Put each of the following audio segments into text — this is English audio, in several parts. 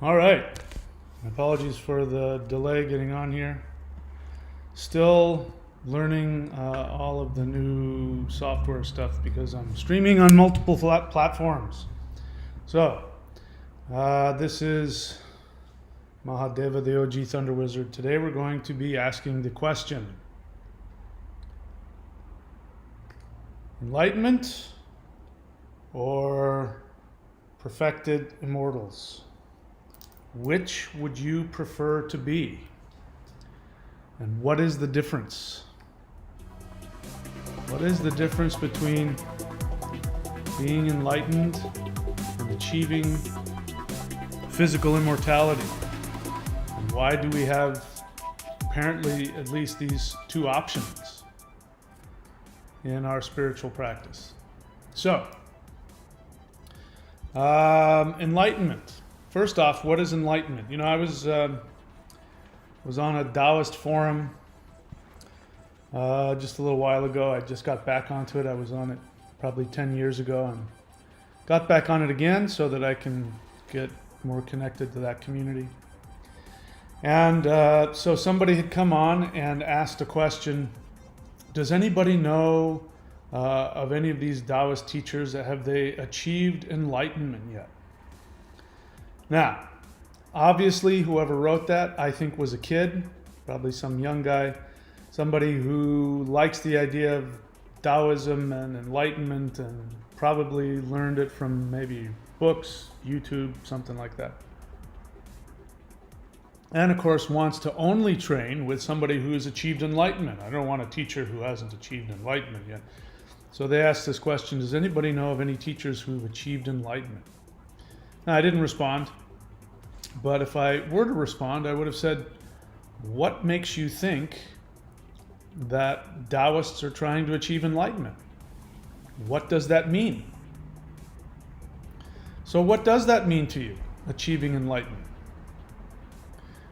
All right. Apologies for the delay getting on here. Still learning all of the new software stuff because I'm streaming on multiple platforms. So, this is Mahadeva, the OG Thunder Wizard. Today we're going to be asking the question: Enlightenment or Perfected Immortals? Which would you prefer to be? And what is the difference? What is the difference between being enlightened and achieving physical immortality? And why do we have apparently at least these two options in our spiritual practice? So, enlightenment. First off, what is enlightenment? You know, I was on a Taoist forum just a little while ago. I just got back onto it. I was on it probably 10 years ago and got back on it again so that I can get more connected to that community. And so somebody had come on and asked a question: does anybody know of any of these Taoist teachers that have they achieved enlightenment yet? Now, obviously, whoever wrote that, I think, was a kid, probably some young guy, somebody who likes the idea of Taoism and enlightenment and probably learned it from maybe books, YouTube, something like that. And of course wants to only train with somebody who's achieved enlightenment. I don't want a teacher who hasn't achieved enlightenment yet. So they asked this question: does anybody know of any teachers who've achieved enlightenment? Now, I didn't respond, but if I were to respond, I would have said, what makes you think that Taoists are trying to achieve enlightenment? What does that mean? So what does that mean to you, achieving enlightenment?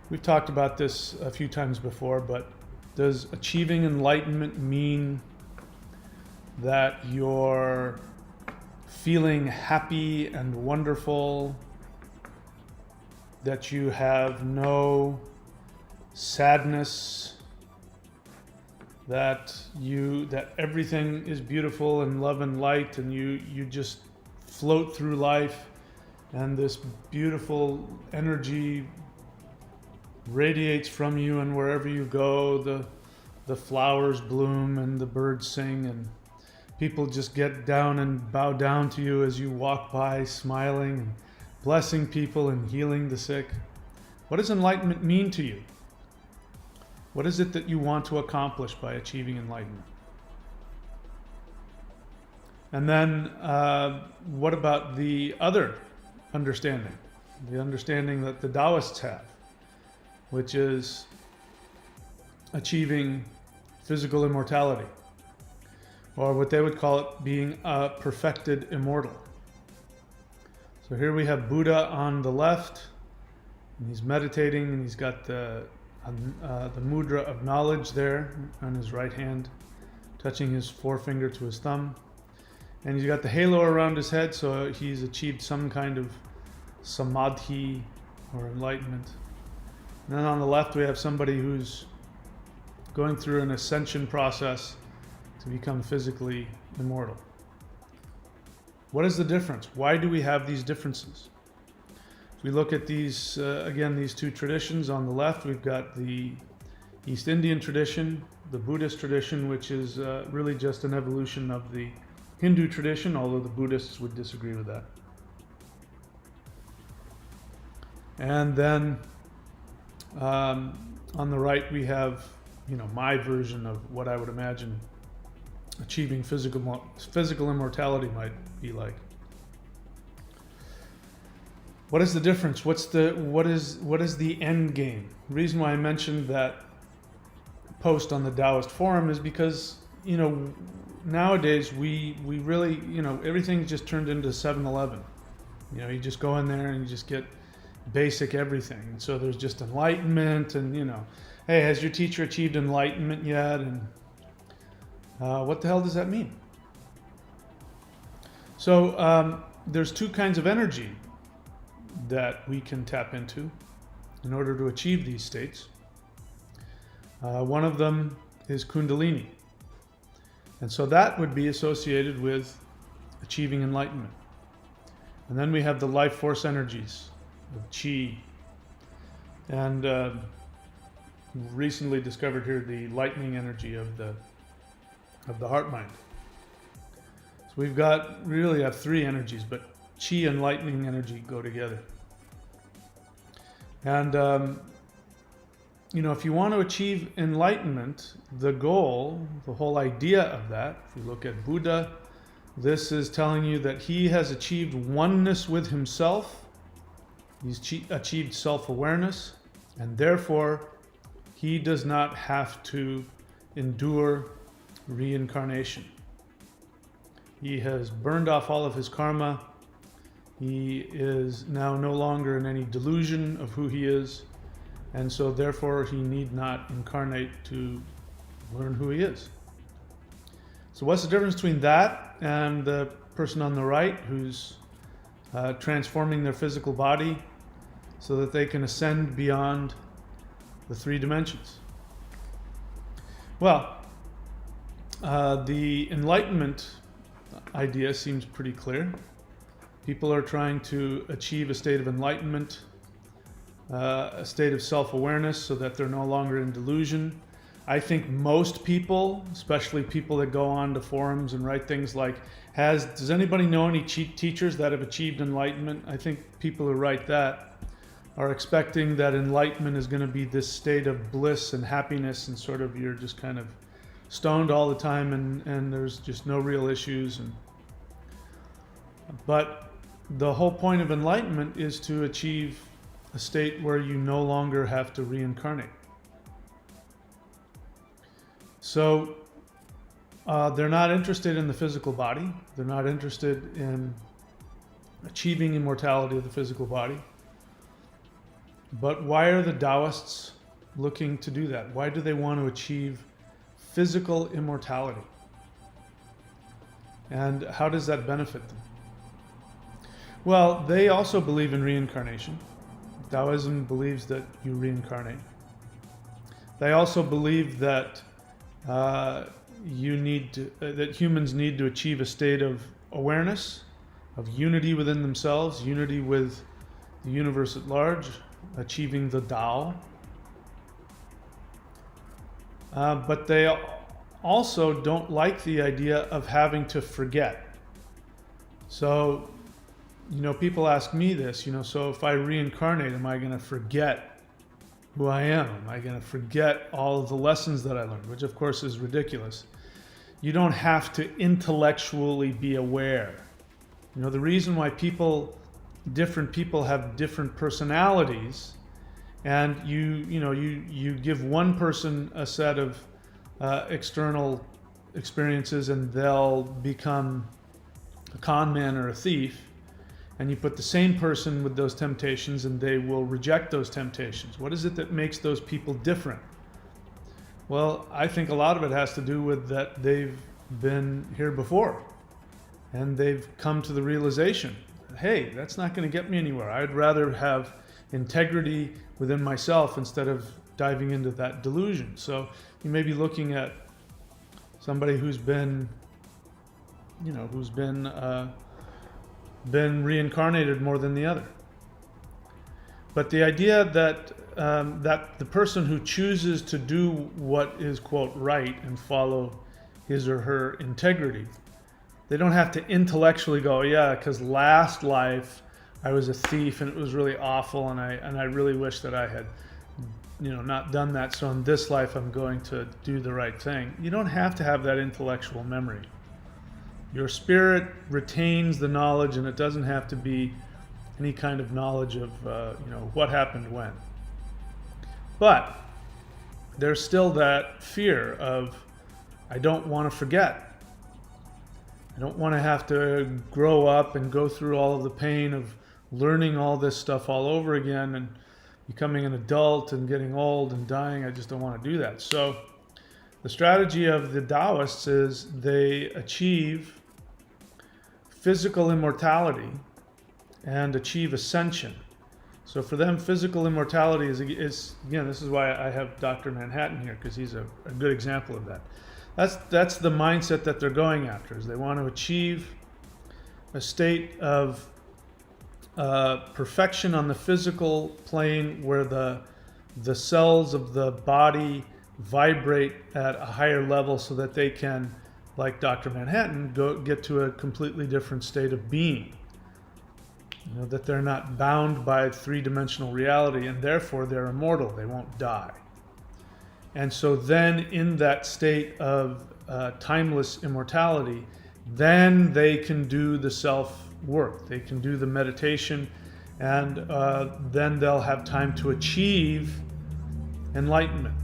We've talked about this a few times before, but does achieving enlightenment mean that you're feeling happy and wonderful, that you have no sadness, that everything is beautiful and love and light, and you just float through life and this beautiful energy radiates from you, and wherever you go the flowers bloom and the birds sing and people just get down and bow down to you as you walk by, smiling and blessing people and healing the sick? What does enlightenment mean to you? What is it that you want to accomplish by achieving enlightenment? And then what about the other understanding? The understanding that the Taoists have, which is achieving physical immortality, or what they would call it being a perfected immortal. So here we have Buddha on the left, and he's meditating, and he's got the mudra of knowledge there on his right hand, touching his forefinger to his thumb. And he's got the halo around his head, so he's achieved some kind of samadhi or enlightenment. And then on the left we have somebody who's going through an ascension process to become physically immortal. What is the difference? Why do we have these differences? If we look at these, again, these two traditions, on the left we've got the East Indian tradition, the Buddhist tradition, which is really just an evolution of the Hindu tradition, although the Buddhists would disagree with that. And then on the right we have, my version of what I would imagine achieving physical immortality might be like. What is the difference? What is the end game? The reason why I mentioned that post on the Taoist forum is because, nowadays we really, everything's just turned into 7-Eleven. You just go in there and you just get basic everything. And so there's just enlightenment and, hey, has your teacher achieved enlightenment yet? And what the hell does that mean? So there's two kinds of energy that we can tap into in order to achieve these states. One of them is Kundalini. And so that would be associated with achieving enlightenment. And then we have the life force energies of Qi. And recently discovered here the lightning energy of the heart mind. So we've really have three energies, but Qi and lightning energy go together. And if you want to achieve enlightenment, the goal, the whole idea of that, if you look at Buddha, this is telling you that he has achieved oneness with himself. He's achieved self-awareness, and therefore he does not have to endure reincarnation. He has burned off all of his karma. He is now no longer in any delusion of who he is, and so therefore he need not incarnate to learn who he is. So what's the difference between that and the person on the right who's transforming their physical body so that they can ascend beyond the three dimensions? Well, the Enlightenment idea seems pretty clear. People are trying to achieve a state of enlightenment, a state of self-awareness so that they're no longer in delusion. I think most people, especially people that go on to forums and write things like, does anybody know any teachers that have achieved enlightenment? I think people who write that are expecting that enlightenment is going to be this state of bliss and happiness, and sort of you're just kind of stoned all the time and there's just no real issues. But the whole point of enlightenment is to achieve a state where you no longer have to reincarnate. So they're not interested in the physical body. They're not interested in achieving immortality of the physical body. But why are the Taoists looking to do that? Why do they want to achieve physical immortality? And how does that benefit them? Well, they also believe in reincarnation. Taoism believes that you reincarnate. They also believe that that humans need to achieve a state of awareness, of unity within themselves, unity with the universe at large, achieving the Tao. But they also don't like the idea of having to forget. So, people ask me this, so if I reincarnate, am I going to forget who I am? Am I going to forget all of the lessons that I learned? Which of course is ridiculous. You don't have to intellectually be aware. The reason why different people have different personalities, and you give one person a set of external experiences and they'll become a con man or a thief, and you put the same person with those temptations and they will reject those temptations. What is it that makes those people different? Well, I think a lot of it has to do with that they've been here before and they've come to the realization, hey, that's not going to get me anywhere. I'd rather have integrity within myself instead of diving into that delusion. So you may be looking at somebody who's been reincarnated more than the other. But the idea that that the person who chooses to do what is, quote, right and follow his or her integrity, they don't have to intellectually go, yeah, because last life I was a thief and it was really awful and I really wish that I had not done that, so in this life I'm going to do the right thing. You don't have to have that intellectual memory. Your spirit retains the knowledge, and it doesn't have to be any kind of knowledge of what happened when. But there's still that fear of, I don't want to forget. I don't want to have to grow up and go through all of the pain of learning all this stuff all over again and becoming an adult and getting old and dying. I just don't want to do that. So the strategy of the Taoists is they achieve physical immortality and achieve ascension. So for them, physical immortality is again, this is why I have Dr. Manhattan here, because he's a good example of that. That's the mindset that they're going after, is they want to achieve a state of perfection on the physical plane, where the cells of the body vibrate at a higher level, so that they can, like Dr. Manhattan, get to a completely different state of being. That they're not bound by three-dimensional reality, and therefore they're immortal. They won't die. And so then in that state of timeless immortality, then they can do the self-work. They can do the meditation, and then they'll have time to achieve enlightenment.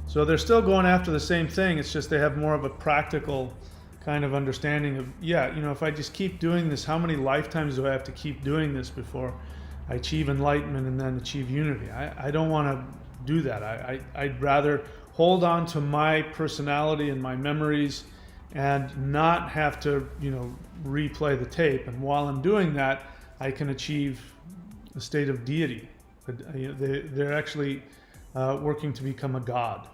So they're still going after the same thing. It's just they have more of a practical kind of understanding of, if I just keep doing this, how many lifetimes do I have to keep doing this before I achieve enlightenment and then achieve unity? I don't want to do that. I'd rather hold on to my personality and my memories and not have to, replay the tape. And while I'm doing that, I can achieve a state of deity. They're actually working to become a god.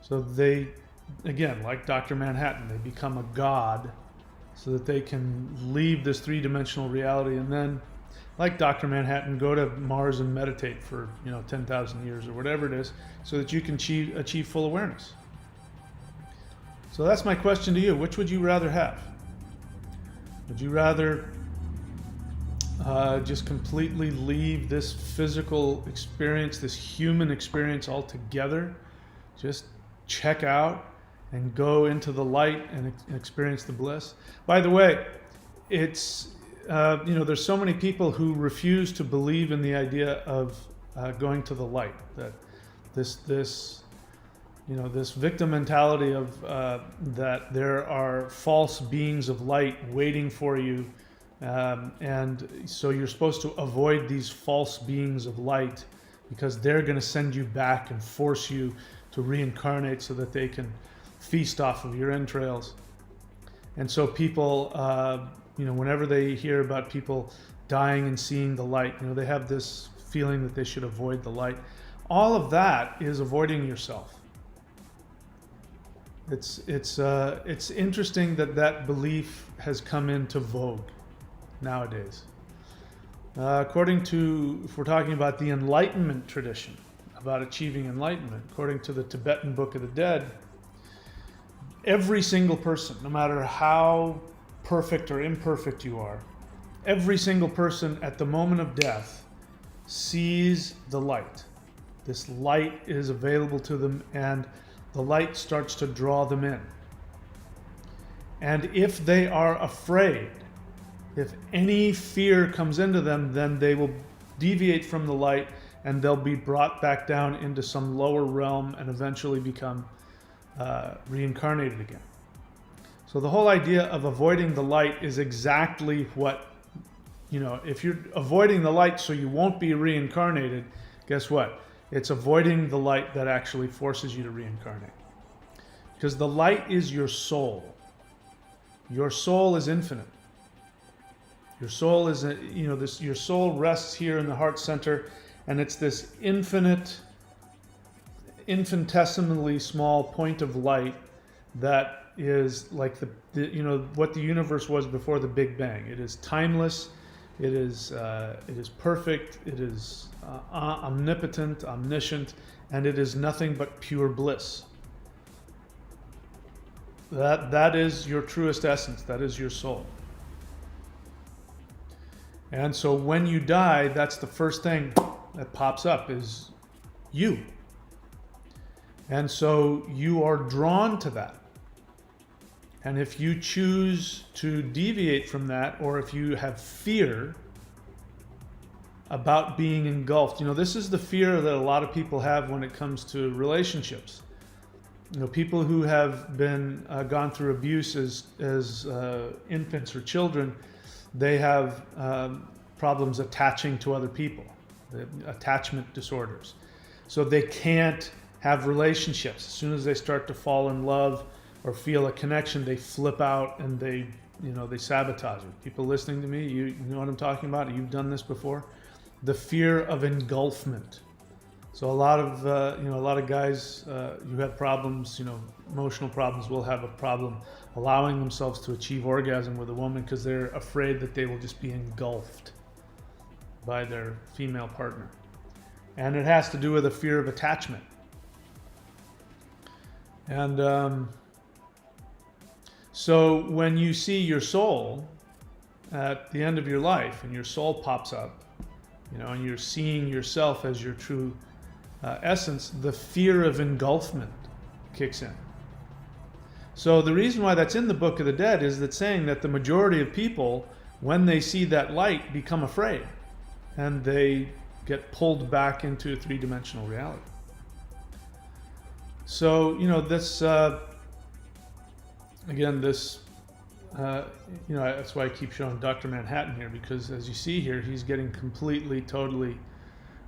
So they, again, like Dr. Manhattan, they become a god so that they can leave this three-dimensional reality, and then, like Dr. Manhattan, go to Mars and meditate for 10,000 years or whatever it is, so that you can achieve full awareness. So that's my question to you. Which would you rather have? Would you rather just completely leave this physical experience, this human experience altogether, just check out and go into the light and experience the bliss? By the way, it's there's so many people who refuse to believe in the idea of going to the light. That this victim mentality of that there are false beings of light waiting for you, and so you're supposed to avoid these false beings of light because they're going to send you back and force you to reincarnate so that they can feast off of your entrails. And so people, whenever they hear about people dying and seeing the light, they have this feeling that they should avoid the light. All of that is avoiding yourself. It's interesting that belief has come into vogue nowadays. According to, if we're talking about the Enlightenment tradition, about achieving enlightenment, according to the Tibetan Book of the Dead, every single person, no matter how perfect or imperfect you are, every single person at the moment of death sees the light. This light is available to them, and the light starts to draw them in. And if they are afraid, if any fear comes into them, then they will deviate from the light, and they'll be brought back down into some lower realm and eventually become reincarnated again. So the whole idea of avoiding the light is exactly what, if you're avoiding the light so you won't be reincarnated, guess what? It's avoiding the light that actually forces you to reincarnate. Because the light is your soul. Your soul is infinite. Your soul is, your soul rests here in the heart center, and it's this infinitesimally small point of light that is like what the universe was before the Big Bang. It is timeless. It is perfect. It is omnipotent, omniscient, and it is nothing but pure bliss. That is your truest essence. That is your soul. And so when you die, that's the first thing that pops up, is you. And so you are drawn to that. And if you choose to deviate from that, or if you have fear about being engulfed, this is the fear that a lot of people have when it comes to relationships. People who have been gone through abuse as infants or children, they have problems attaching to other people, attachment disorders. So they can't have relationships. As soon as they start to fall in love or feel a connection, they flip out and they sabotage it. People listening to me, you know what I'm talking about? You've done this before. The fear of engulfment. So a lot of guys who have problems, emotional problems, will have a problem allowing themselves to achieve orgasm with a woman because they're afraid that they will just be engulfed by their female partner. And it has to do with a fear of attachment. And so when you see your soul at the end of your life and your soul pops up, and you're seeing yourself as your true essence, the fear of engulfment kicks in. So the reason why that's in the Book of the Dead is that saying that the majority of people, when they see that light, become afraid and they get pulled back into a three-dimensional reality. So, this, again, this, that's why I keep showing Dr. Manhattan here, because as you see here, he's getting completely, totally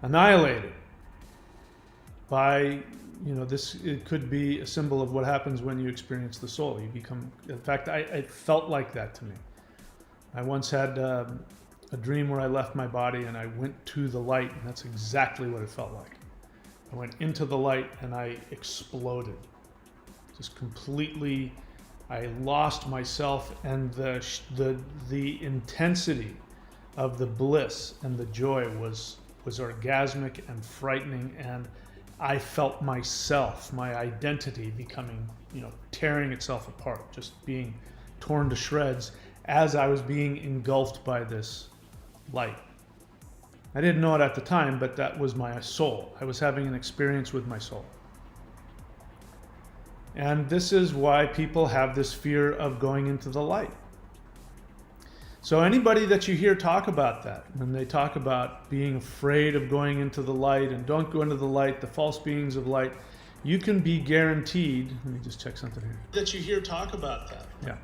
annihilated by, this, it could be a symbol of what happens when you experience the soul. You become, in fact, I felt like that to me. I once had a dream where I left my body and I went to the light, and that's exactly what it felt like. I went into the light and I exploded. Just completely, I lost myself, and the intensity of the bliss and the joy was orgasmic and frightening, and I felt myself, my identity becoming, tearing itself apart, just being torn to shreds as I was being engulfed by this light. I didn't know it at the time, but that was my soul. I was having an experience with my soul. And this is why people have this fear of going into the light. So anybody that you hear talk about that, when they talk about being afraid of going into the light and don't go into the light, the false beings of light, you can be guaranteed, let me just check something here. That you hear talk about that. Yeah.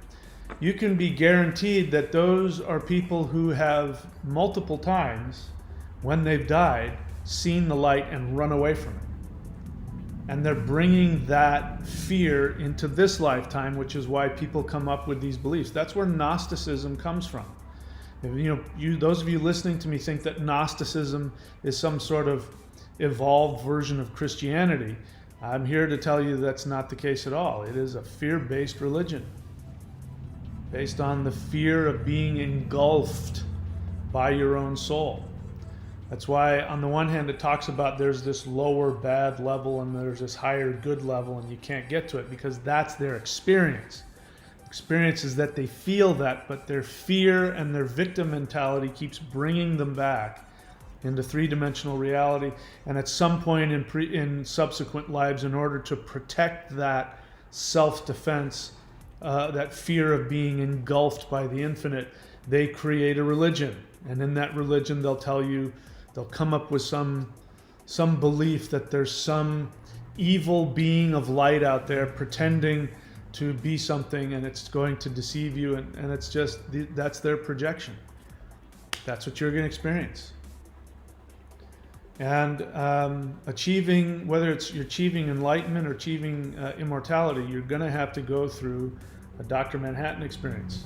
You can be guaranteed that those are people who have multiple times, when they've died, seen the light and run away from it. And they're bringing that fear into this lifetime, which is why people come up with these beliefs. That's where Gnosticism comes from. Those of you listening to me think that Gnosticism is some sort of evolved version of Christianity. I'm here to tell you that's not the case at all. It is a fear-based religion, based on the fear of being engulfed by your own soul. That's why on the one hand it talks about there's this lower bad level and there's this higher good level, and you can't get to it because that's their experience. Experience is that they feel that, but their fear and their victim mentality keeps bringing them back into three-dimensional reality. And at some point in subsequent lives, in order to protect that self-defense, that fear of being engulfed by the infinite, they create a religion. And in that religion they'll come up with some belief that there's some evil being of light out there pretending to be something, and it's going to deceive you, and it's just, that's their projection. That's what you're going to experience. And achieving, whether you're achieving enlightenment or achieving immortality, you're going to have to go through a Dr. Manhattan experience.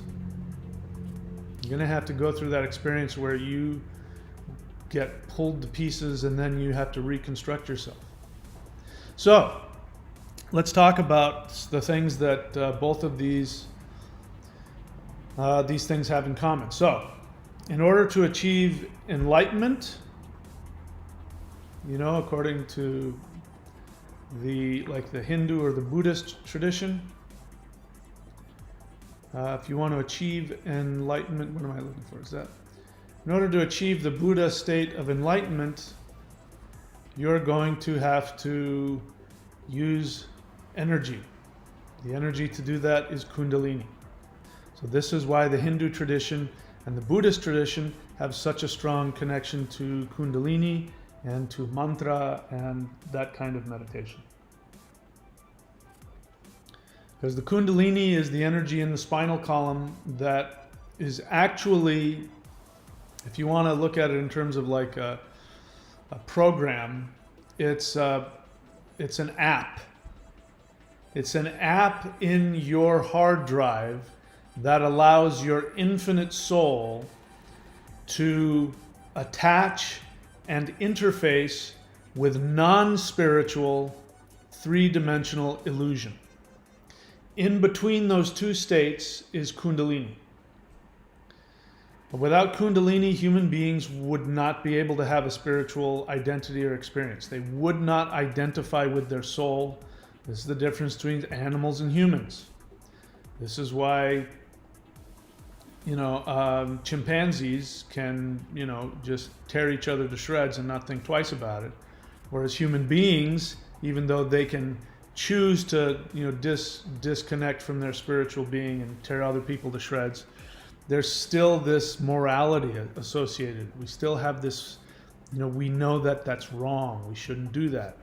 You're going to have to go through that experience where you get pulled to pieces and then you have to reconstruct yourself. So let's talk about the things that both of these things have in common. So in order to achieve enlightenment, according to the Hindu or the Buddhist tradition, if you want to achieve enlightenment, what am I looking for? Is that in order to achieve the Buddha state of enlightenment, you're going to have to use energy. The energy to do that is Kundalini. So this is why the Hindu tradition and the Buddhist tradition have such a strong connection to Kundalini and to mantra and that kind of meditation. Because the Kundalini is the energy in the spinal column that is actually, if you want to look at it in terms of like a program, it's an app. It's an app in your hard drive that allows your infinite soul to attach and interface with non-spiritual, three-dimensional illusion. In between those two states is Kundalini. But without Kundalini, human beings would not be able to have a spiritual identity or experience. They would not identify with their soul. This is the difference between animals and humans. This is why, chimpanzees can, just tear each other to shreds and not think twice about it. Whereas human beings, even though they can choose to, disconnect from their spiritual being and tear other people to shreds, there's still this morality associated. We still have this, we know that that's wrong. We shouldn't do that.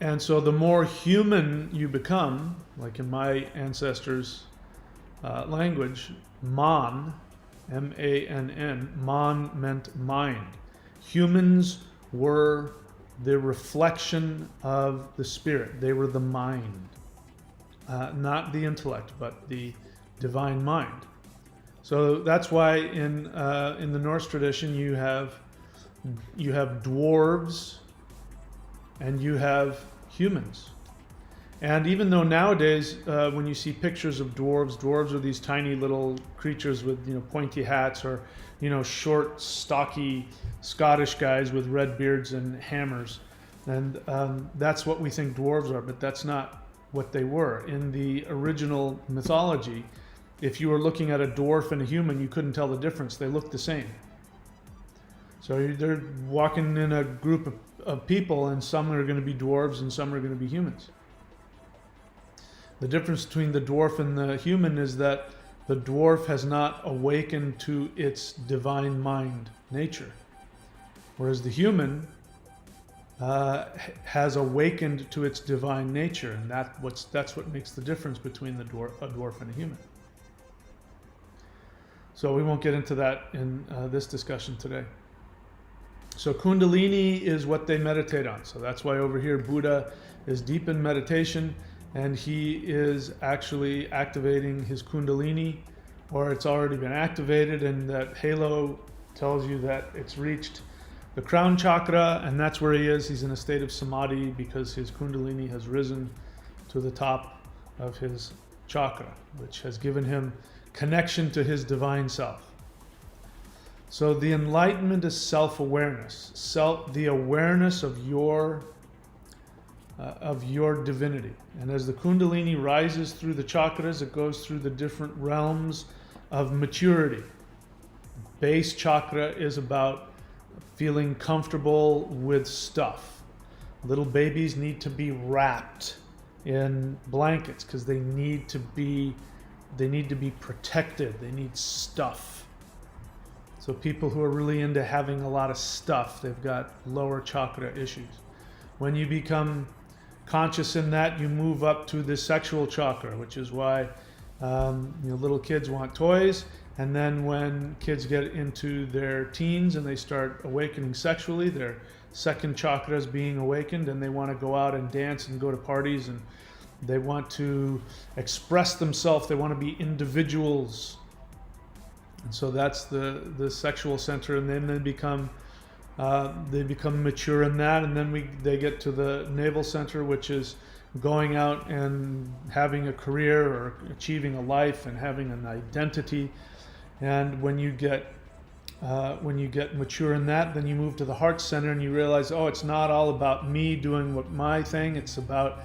And so the more human you become, like in my ancestors' language, Man, M-A-N-N, Man meant mind. Humans were the reflection of the spirit. They were the mind. Not the intellect, but the divine mind. So that's why in the Norse tradition you have dwarves and you have humans. And even though nowadays when you see pictures of dwarves are these tiny little creatures with pointy hats, or short, stocky Scottish guys with red beards and hammers, and that's what we think dwarves are, but that's not what they were. In the original mythology, if you were looking at a dwarf and a human, you couldn't tell the difference. They looked the same. So they're walking in a group of people, and some are going to be dwarves and some are going to be humans. The difference between the dwarf and the human is that the dwarf has not awakened to its divine mind nature, whereas the human has awakened to its divine nature, and that's what makes the difference between a dwarf and a human. So we won't get into that in this discussion today. So Kundalini is what they meditate on. So that's why over here Buddha is deep in meditation, and he is actually activating his Kundalini, or it's already been activated, and that halo tells you that it's reached the crown chakra, and that's where he is. He's in a state of samadhi because his Kundalini has risen to the top of his chakra, which has given him connection to his divine self. So the enlightenment is self-awareness, the awareness of your divinity. And as the Kundalini rises through the chakras, it goes through the different realms of maturity. Base chakra is about feeling comfortable with stuff. Little babies need to be wrapped in blankets because they need to be protected. They need stuff. So people who are really into having a lot of stuff, they've got lower chakra issues. When you become conscious in that, you move up to the sexual chakra, which is why little kids want toys. And then when kids get into their teens and they start awakening sexually, their second chakra is being awakened, and they want to go out and dance and go to parties, and they want to express themselves. They want to be individuals. And so that's the sexual center, and then they become mature in that, and then they get to the navel center, which is going out and having a career or achieving a life and having an identity. And when you get mature in that, then you move to the heart center and you realize, oh, it's not all about me doing my thing. It's about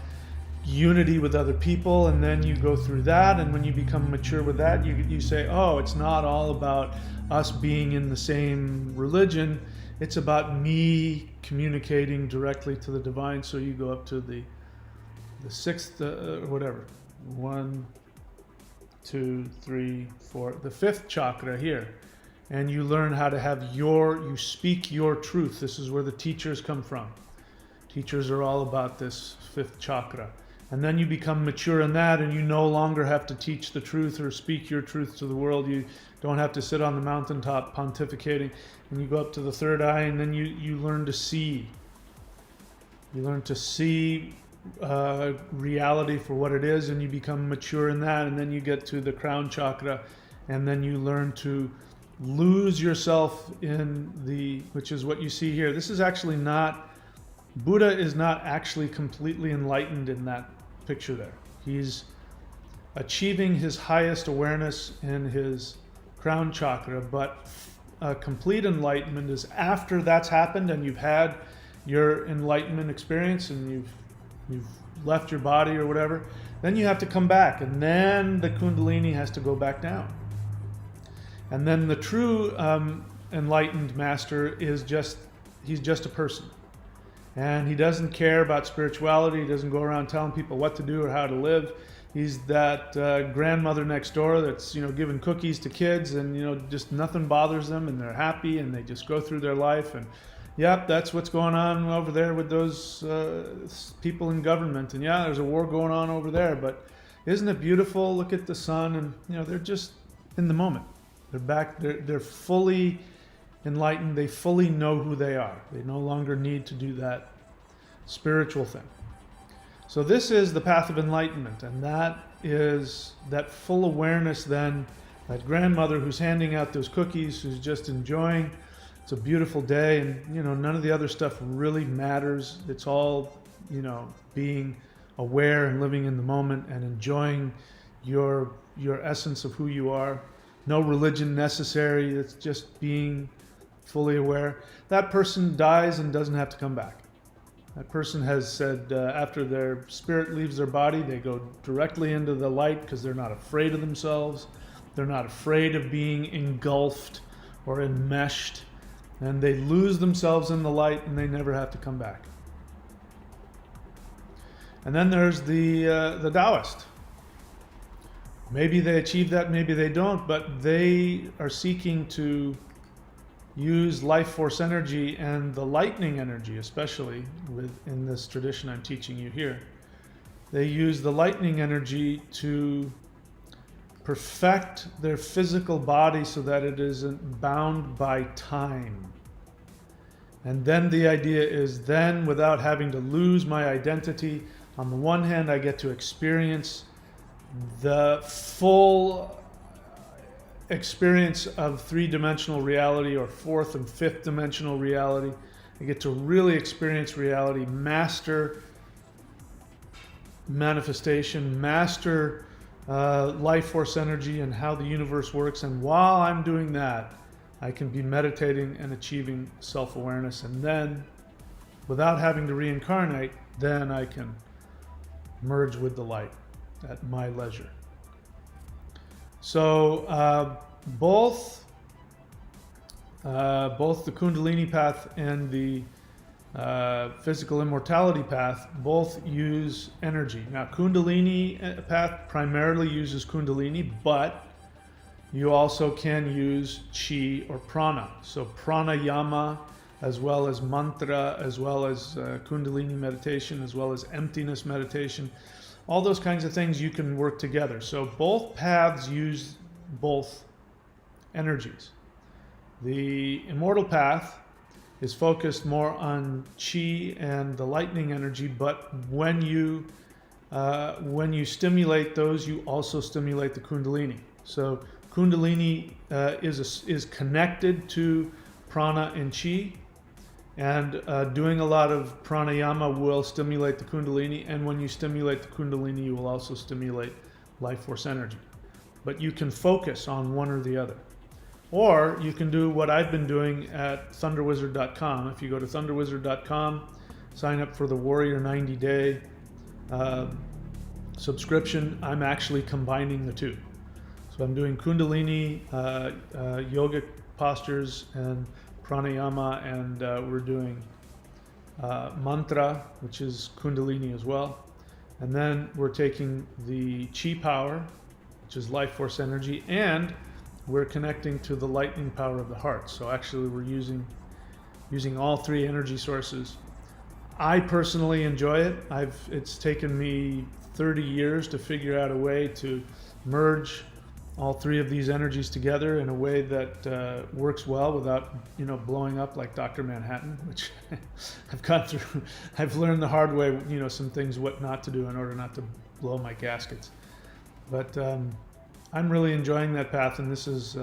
unity with other people. And then you go through that, and when you become mature with that, you say, oh, it's not all about us being in the same religion. It's about me communicating directly to the divine. So you go up to the sixth, or whatever, 1, 2, 3, 4, the fifth chakra here. And you learn how to have you speak your truth. This is where the teachers come from. Teachers are all about this fifth chakra. And then you become mature in that, and you no longer have to teach the truth or speak your truth to the world. You don't have to sit on the mountaintop pontificating. And you go up to the third eye, and then you learn to see. You learn to see reality for what it is, and you become mature in that. And then you get to the crown chakra, and then you learn to lose yourself in which is what you see here. This is actually not, Buddha is not actually completely enlightened in that picture there. He's achieving his highest awareness in his crown chakra, but complete enlightenment is after that's happened and you've had your enlightenment experience and you've left your body or whatever, then you have to come back, and then the Kundalini has to go back down. And then the true enlightened master is he's just a person. And he doesn't care about spirituality. He doesn't go around telling people what to do or how to live. He's that grandmother next door that's, giving cookies to kids, and, just nothing bothers them, and they're happy, and they just go through their life. And yep, that's what's going on over there with those people in government. And yeah, there's a war going on over there, but isn't it beautiful? Look at the sun, and, they're just in the moment. They're back, they're fully enlightened. They fully know who they are. They no longer need to do that spiritual thing. So this is the path of enlightenment, and that is that full awareness then, that grandmother who's handing out those cookies, who's just enjoying. It's a beautiful day, and none of the other stuff really matters. It's all, being aware and living in the moment and enjoying your essence of who you are. No religion necessary. It's just being fully aware. That person dies and doesn't have to come back. That person has said after their spirit leaves their body, they go directly into the light because they're not afraid of themselves. They're not afraid of being engulfed or enmeshed. And they lose themselves in the light, and they never have to come back. And then there's the Taoist. Maybe they achieve that, maybe they don't, but they are seeking to use life force energy and the lightning energy, especially in this tradition I'm teaching you here. They use the lightning energy to perfect their physical body so that it isn't bound by time. And then the idea is then, without having to lose my identity, on the one hand I get to experience the full experience of three-dimensional reality, or fourth and fifth dimensional reality. I get to really experience reality, master manifestation, master life force energy and how the universe works. And while I'm doing that, I can be meditating and achieving self-awareness. And then, without having to reincarnate, then I can merge with the light at my leisure. So both the Kundalini path and the physical immortality path both use energy. Now, Kundalini path primarily uses Kundalini, but you also can use Qi or Prana. So pranayama, as well as mantra, as well as Kundalini meditation, as well as emptiness meditation. All those kinds of things you can work together. So both paths use both energies. The immortal path is focused more on Qi and the lightning energy, but when you stimulate those, you also stimulate the Kundalini. So Kundalini is connected to Prana and Qi, and doing a lot of pranayama will stimulate the Kundalini, and when you stimulate the Kundalini, you will also stimulate life force energy. But you can focus on one or the other. Or you can do what I've been doing at thunderwizard.com. If you go to thunderwizard.com, sign up for the Warrior 90-day subscription, I'm actually combining the two. So I'm doing Kundalini yoga postures and pranayama, and we're doing mantra, which is Kundalini as well. And then we're taking the Qi power, which is life force energy, and we're connecting to the lightning power of the heart. So actually we're using all three energy sources. I personally enjoy it. It's taken me 30 years to figure out a way to merge all three of these energies together in a way that works well without, blowing up like Dr. Manhattan, which I've gone through. I've learned the hard way, some things what not to do in order not to blow my gaskets. But I'm really enjoying that path, and this is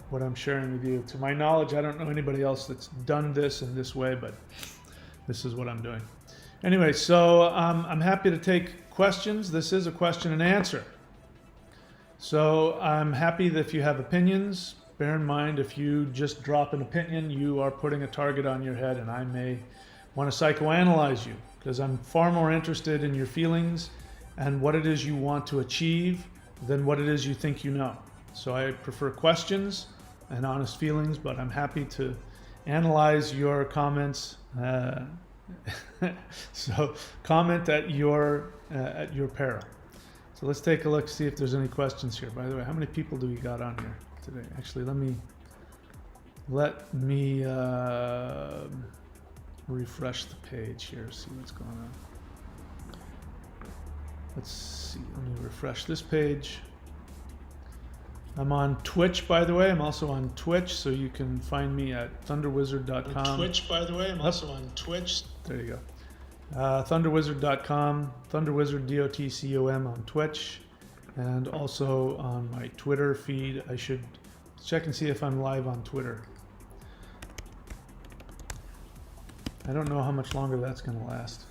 what I'm sharing with you. To my knowledge, I don't know anybody else that's done this in this way, but this is what I'm doing. Anyway, so I'm happy to take questions. This is a question and answer. So I'm happy that if you have opinions, bear in mind if you just drop an opinion, you are putting a target on your head, and I may want to psychoanalyze you, because I'm far more interested in your feelings and what it is you want to achieve than what it is you think you know. So I prefer questions and honest feelings, but I'm happy to analyze your comments. So comment at your peril. So let's take a look, see if there's any questions here. By the way, how many people do we got on here today? Actually, let me refresh the page here, see what's going on. Let's see, let me refresh this page. I'm on Twitch, by the way. I'm also on Twitch, so you can find me at thunderwizard.com. Twitch, by the way. I'm also on Twitch. There you go. Thunderwizard.com, Thunderwizard, DOTCOM on Twitch, and also on my Twitter feed. I should check and see if I'm live on Twitter. I don't know how much longer that's going to last.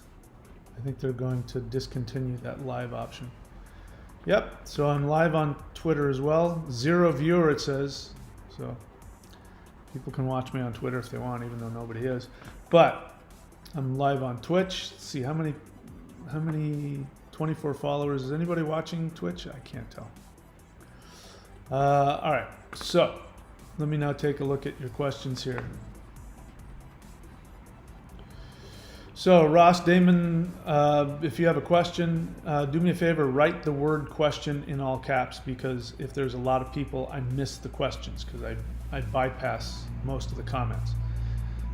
I think they're going to discontinue that live option. Yep, so I'm live on Twitter as well. 0 viewer, it says. So people can watch me on Twitter if they want, even though nobody is. But I'm live on Twitch. Let's see how many 24 followers. Is anybody watching Twitch? I can't tell. All right, so let me now take a look at your questions here. So Ross Damon, if you have a question, do me a favor, write the word question in all caps, because if there's a lot of people, I miss the questions because I bypass most of the comments.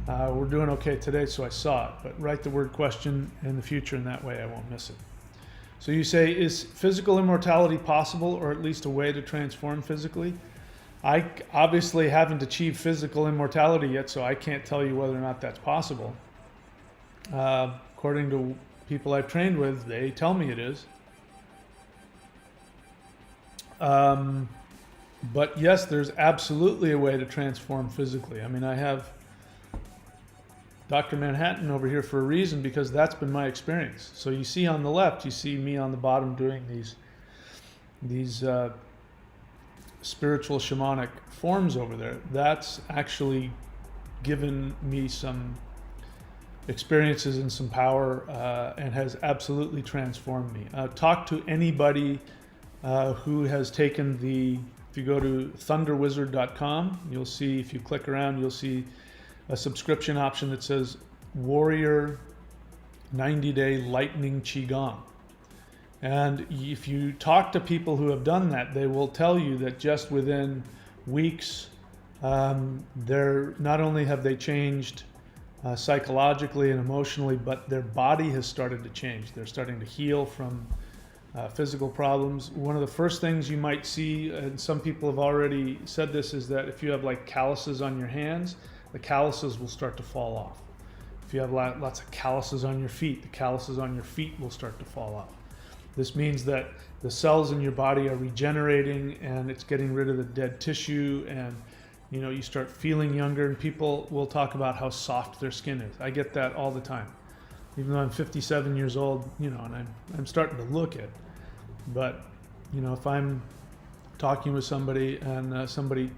We're doing okay today, so I saw it, but write the word question in the future, and that way I won't miss it. So you say, is physical immortality possible, or at least a way to transform physically? I obviously haven't achieved physical immortality yet, so I can't tell you whether or not that's possible. According to people I've trained with, they tell me it is. But yes, there's absolutely a way to transform physically. I mean, I have Dr. Manhattan over here for a reason, because that's been my experience. So you see on the left, you see me on the bottom doing these spiritual shamanic forms over there. That's actually given me some experiences and some power, and has absolutely transformed me. Talk to anybody who has taken if you go to thunderwizard.com, you'll see, if you click around, you'll see a subscription option that says Warrior 90-Day Lightning Qigong. And if you talk to people who have done that, they will tell you that just within weeks, they're not only have they changed psychologically and emotionally, but their body has started to change. They're starting to heal from physical problems. One of the first things you might see, and some people have already said this, is that if you have like calluses on your hands, the calluses will start to fall off. If you have lots of calluses on your feet, the calluses on your feet will start to fall off. This means that the cells in your body are regenerating, and it's getting rid of the dead tissue, and you start feeling younger, and people will talk about how soft their skin is. I get that all the time. Even though I'm 57 years old, and I'm starting to look it. But, if I'm talking with somebody and somebody,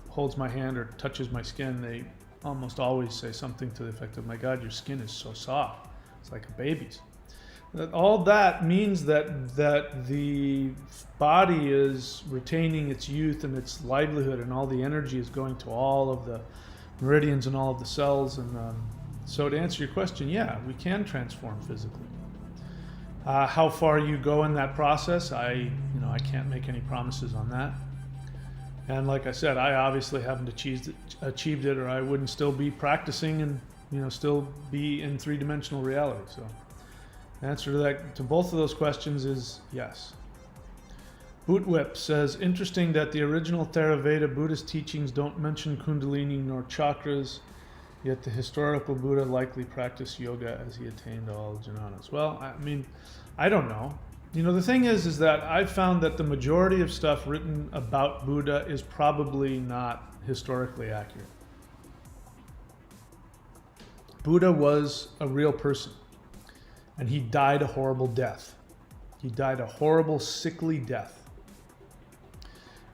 holds my hand or touches my skin, they almost always say something to the effect of, "My God, your skin is so soft. It's like a baby's." All that means that the body is retaining its youth and its livelihood, and all the energy is going to all of the meridians in all of the cells. And so to answer your question, yeah, we can transform physically. How far you go in that process, I can't make any promises on that. And like I said, I obviously haven't achieved it, or I wouldn't still be practicing and still be in three-dimensional reality. So the answer to both of those questions is yes. Bootwhip says, interesting that the original Theravada Buddhist teachings don't mention Kundalini nor chakras, yet the historical Buddha likely practiced yoga as he attained all jhanas. Well, I mean, I don't know. The thing is that I've found that the majority of stuff written about Buddha is probably not historically accurate. Buddha was a real person, and he died a horrible death. He died a horrible, sickly death.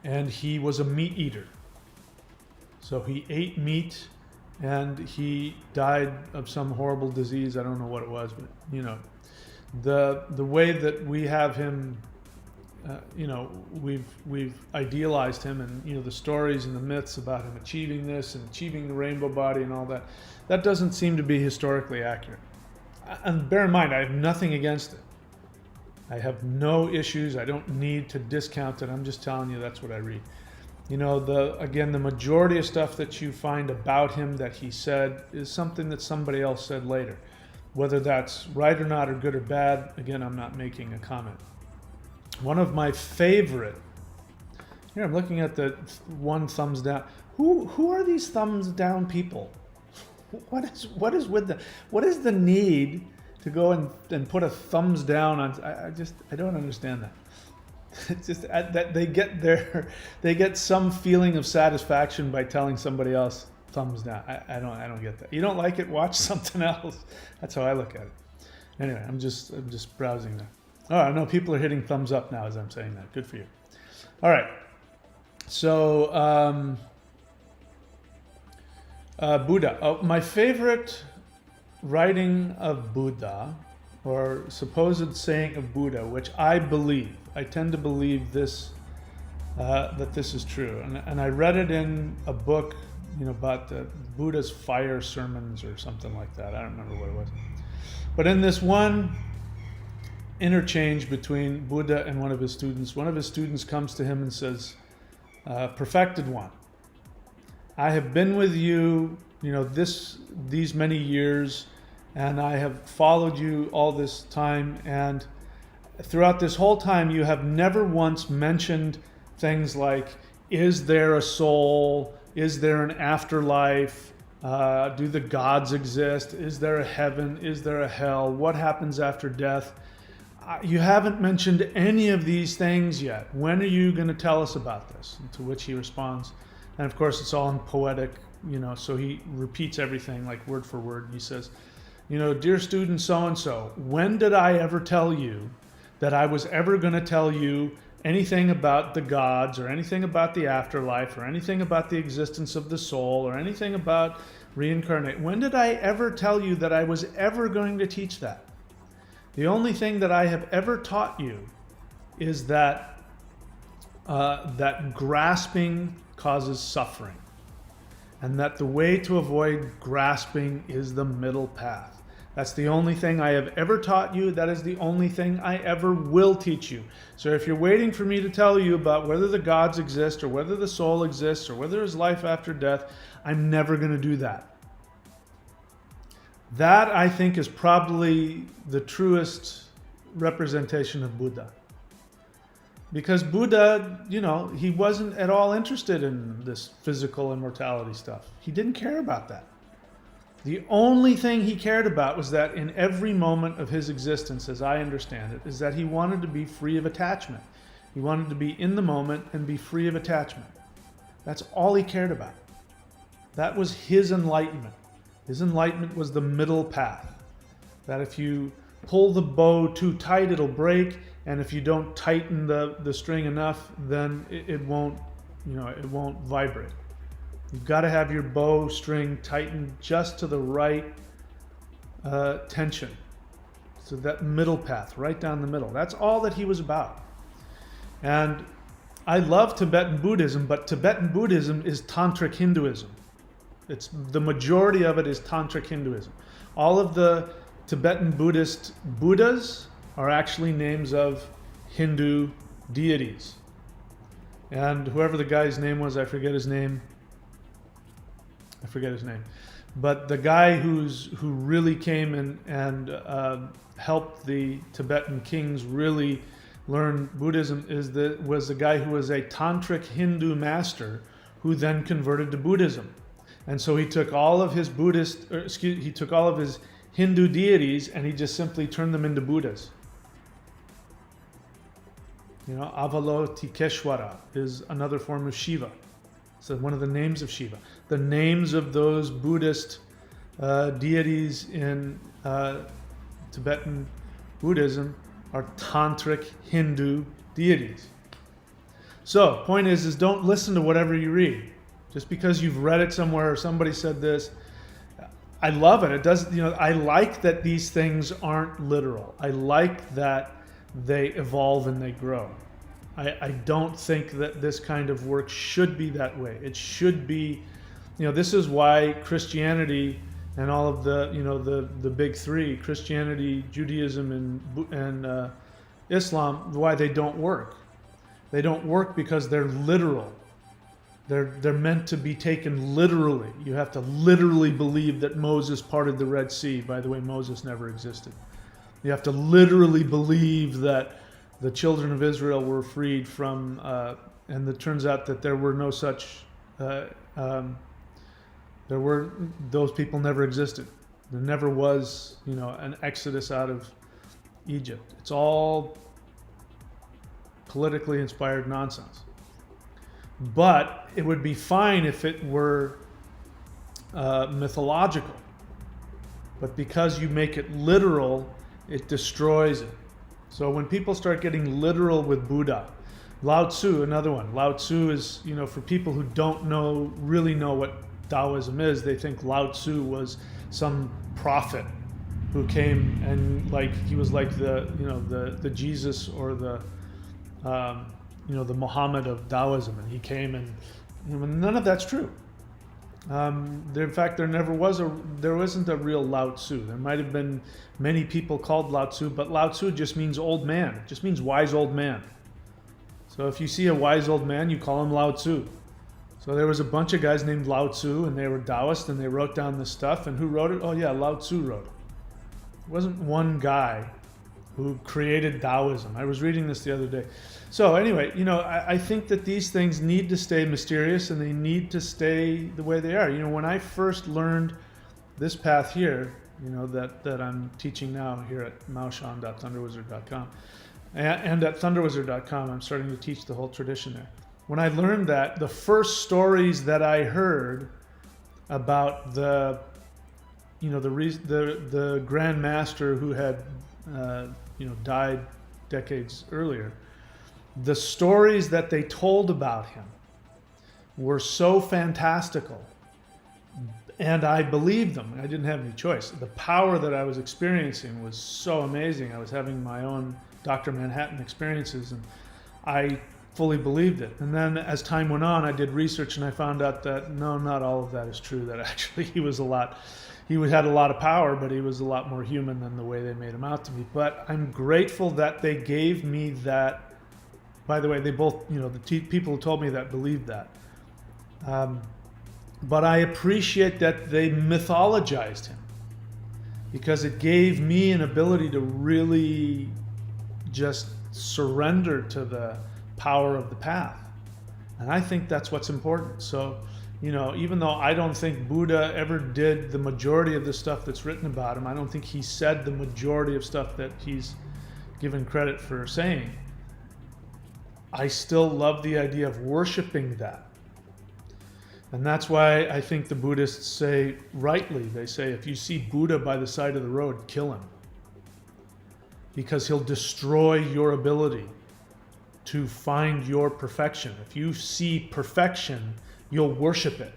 And he was a meat eater. So he ate meat, and he died of some horrible disease. I don't know what it was, but the way that we have him, we've idealized him, and the stories and the myths about him achieving this and achieving the rainbow body and all that, that doesn't seem to be historically accurate. And bear in mind, I have nothing against it. I have no issues. I don't need to discount it. I'm just telling you that's what I read. The majority of stuff that you find about him that he said is something that somebody else said later. Whether that's right or not, or good or bad, again, I'm not making a comment. One of my favorite, here I'm looking at the one thumbs down. Who are these thumbs down people? What is with the, what is the need to go and put a thumbs down on? I don't understand that. It's just that they get some feeling of satisfaction by telling somebody else thumbs down. I don't get that. You don't like it? Watch something else. That's how I look at it. Anyway, I'm just browsing now. Oh, I know people are hitting thumbs up now as I'm saying that. Good for you. All right. So Buddha. Oh, my favorite writing of Buddha, or supposed saying of Buddha, which I tend to believe this, that this is true. And I read it in a book, about the Buddha's fire sermons or something like that. I don't remember what it was. But in this one interchange between Buddha and one of his students comes to him and says, Perfected One, I have been with you, these many years, and I have followed you all this time, and throughout this whole time you have never once mentioned things like, is there a soul? Is there an afterlife? Do the gods exist? Is there a heaven? Is there a hell? What happens after death? You haven't mentioned any of these things yet. When are you going to tell us about this? And to which he responds, and of course it's all in poetic, so he repeats everything like word for word. And he says, dear student so-and-so, when did I ever tell you that I was ever going to tell you anything about the gods, or anything about the afterlife, or anything about the existence of the soul, or anything about reincarnation? When did I ever tell you that I was ever going to teach that? The only thing that I have ever taught you is that that grasping causes suffering, and that the way to avoid grasping is the middle path. That's the only thing I have ever taught you. That is the only thing I ever will teach you. So if you're waiting for me to tell you about whether the gods exist, or whether the soul exists, or whether there's life after death, I'm never going to do that. That, I think, is probably the truest representation of Buddha. Because Buddha, he wasn't at all interested in this physical immortality stuff. He didn't care about that. The only thing he cared about was that in every moment of his existence, as I understand it, is that he wanted to be free of attachment. He wanted to be in the moment and be free of attachment. That's all he cared about. That was his enlightenment. His enlightenment was the middle path. That if you pull the bow too tight, it'll break, and if you don't tighten the string enough, then it won't vibrate. You've got to have your bow string tightened just to the right tension. So that middle path, right down the middle. That's all that he was about. And I love Tibetan Buddhism, but Tibetan Buddhism is Tantric Hinduism. It's the majority of it is tantric Hinduism. All of the Tibetan Buddhist Buddhas are actually names of Hindu deities. And whoever the guy's name was, I forget his name. But the guy who really came and helped the Tibetan kings really learn Buddhism was the guy who was a tantric Hindu master who then converted to Buddhism. And so he took all of his Hindu deities and he just simply turned them into Buddhas. You know, Avalokiteshvara is another form of Shiva. So one of the names of Shiva. The names of those Buddhist deities in Tibetan Buddhism are tantric Hindu deities. So, point is don't listen to whatever you read. Just because you've read it somewhere or somebody said this. I love it. It does, I like that these things aren't literal. I like that they evolve and they grow. I don't think that this kind of work should be that way. It should be, this is why Christianity and all of the big three, Christianity, Judaism, and Islam, why they don't work. They don't work because they're literal. They're meant to be taken literally. You have to literally believe that Moses parted the Red Sea. By the way, Moses never existed. You have to literally believe that the children of Israel were freed from, and it turns out that there were no such, those people never existed. There never was, an exodus out of Egypt. It's all politically inspired nonsense. But it would be fine if it were mythological. But because you make it literal, it destroys it. So when people start getting literal with Buddha, Lao Tzu, another one. Lao Tzu is, for people who don't really know what Taoism is, they think Lao Tzu was some prophet who came and he was like the Jesus or the Muhammad of Taoism, and he came and none of that's true. In fact, there wasn't a real Lao Tzu. There might have been many people called Lao Tzu, but Lao Tzu just means old man. It just means wise old man. So if you see a wise old man, you call him Lao Tzu. So there was a bunch of guys named Lao Tzu, and they were Taoists, and they wrote down this stuff. And who wrote it? Oh yeah, Lao Tzu wrote it. It wasn't one guy who created Taoism. I was reading this the other day. So anyway, I think that these things need to stay mysterious and they need to stay the way they are. When I first learned this path here, that I'm teaching now here at maoshan.thunderwizard.com and at thunderwizard.com, I'm starting to teach the whole tradition there. When I learned that, the first stories that I heard about the Grand Master who had died decades earlier, the stories that they told about him were so fantastical, and I believed them. I didn't have any choice. The power that I was experiencing was so amazing. I was having my own Dr. Manhattan experiences, and I fully believed it. And then as time went on, I did research, and I found out that no, not all of that is true, that actually he had a lot of power, but he was a lot more human than the way they made him out to be. But I'm grateful that they gave me that. By the way, they both, the people who told me that believed that. But I appreciate that they mythologized him, because it gave me an ability to really just surrender to the power of the path. And I think that's what's important. So, even though I don't think Buddha ever did the majority of the stuff that's written about him, I don't think he said the majority of stuff that he's given credit for saying, I still love the idea of worshiping that. And that's why I think the Buddhists say, rightly, they say, if you see Buddha by the side of the road, kill him. Because he'll destroy your ability to find your perfection. If you see perfection, you'll worship it.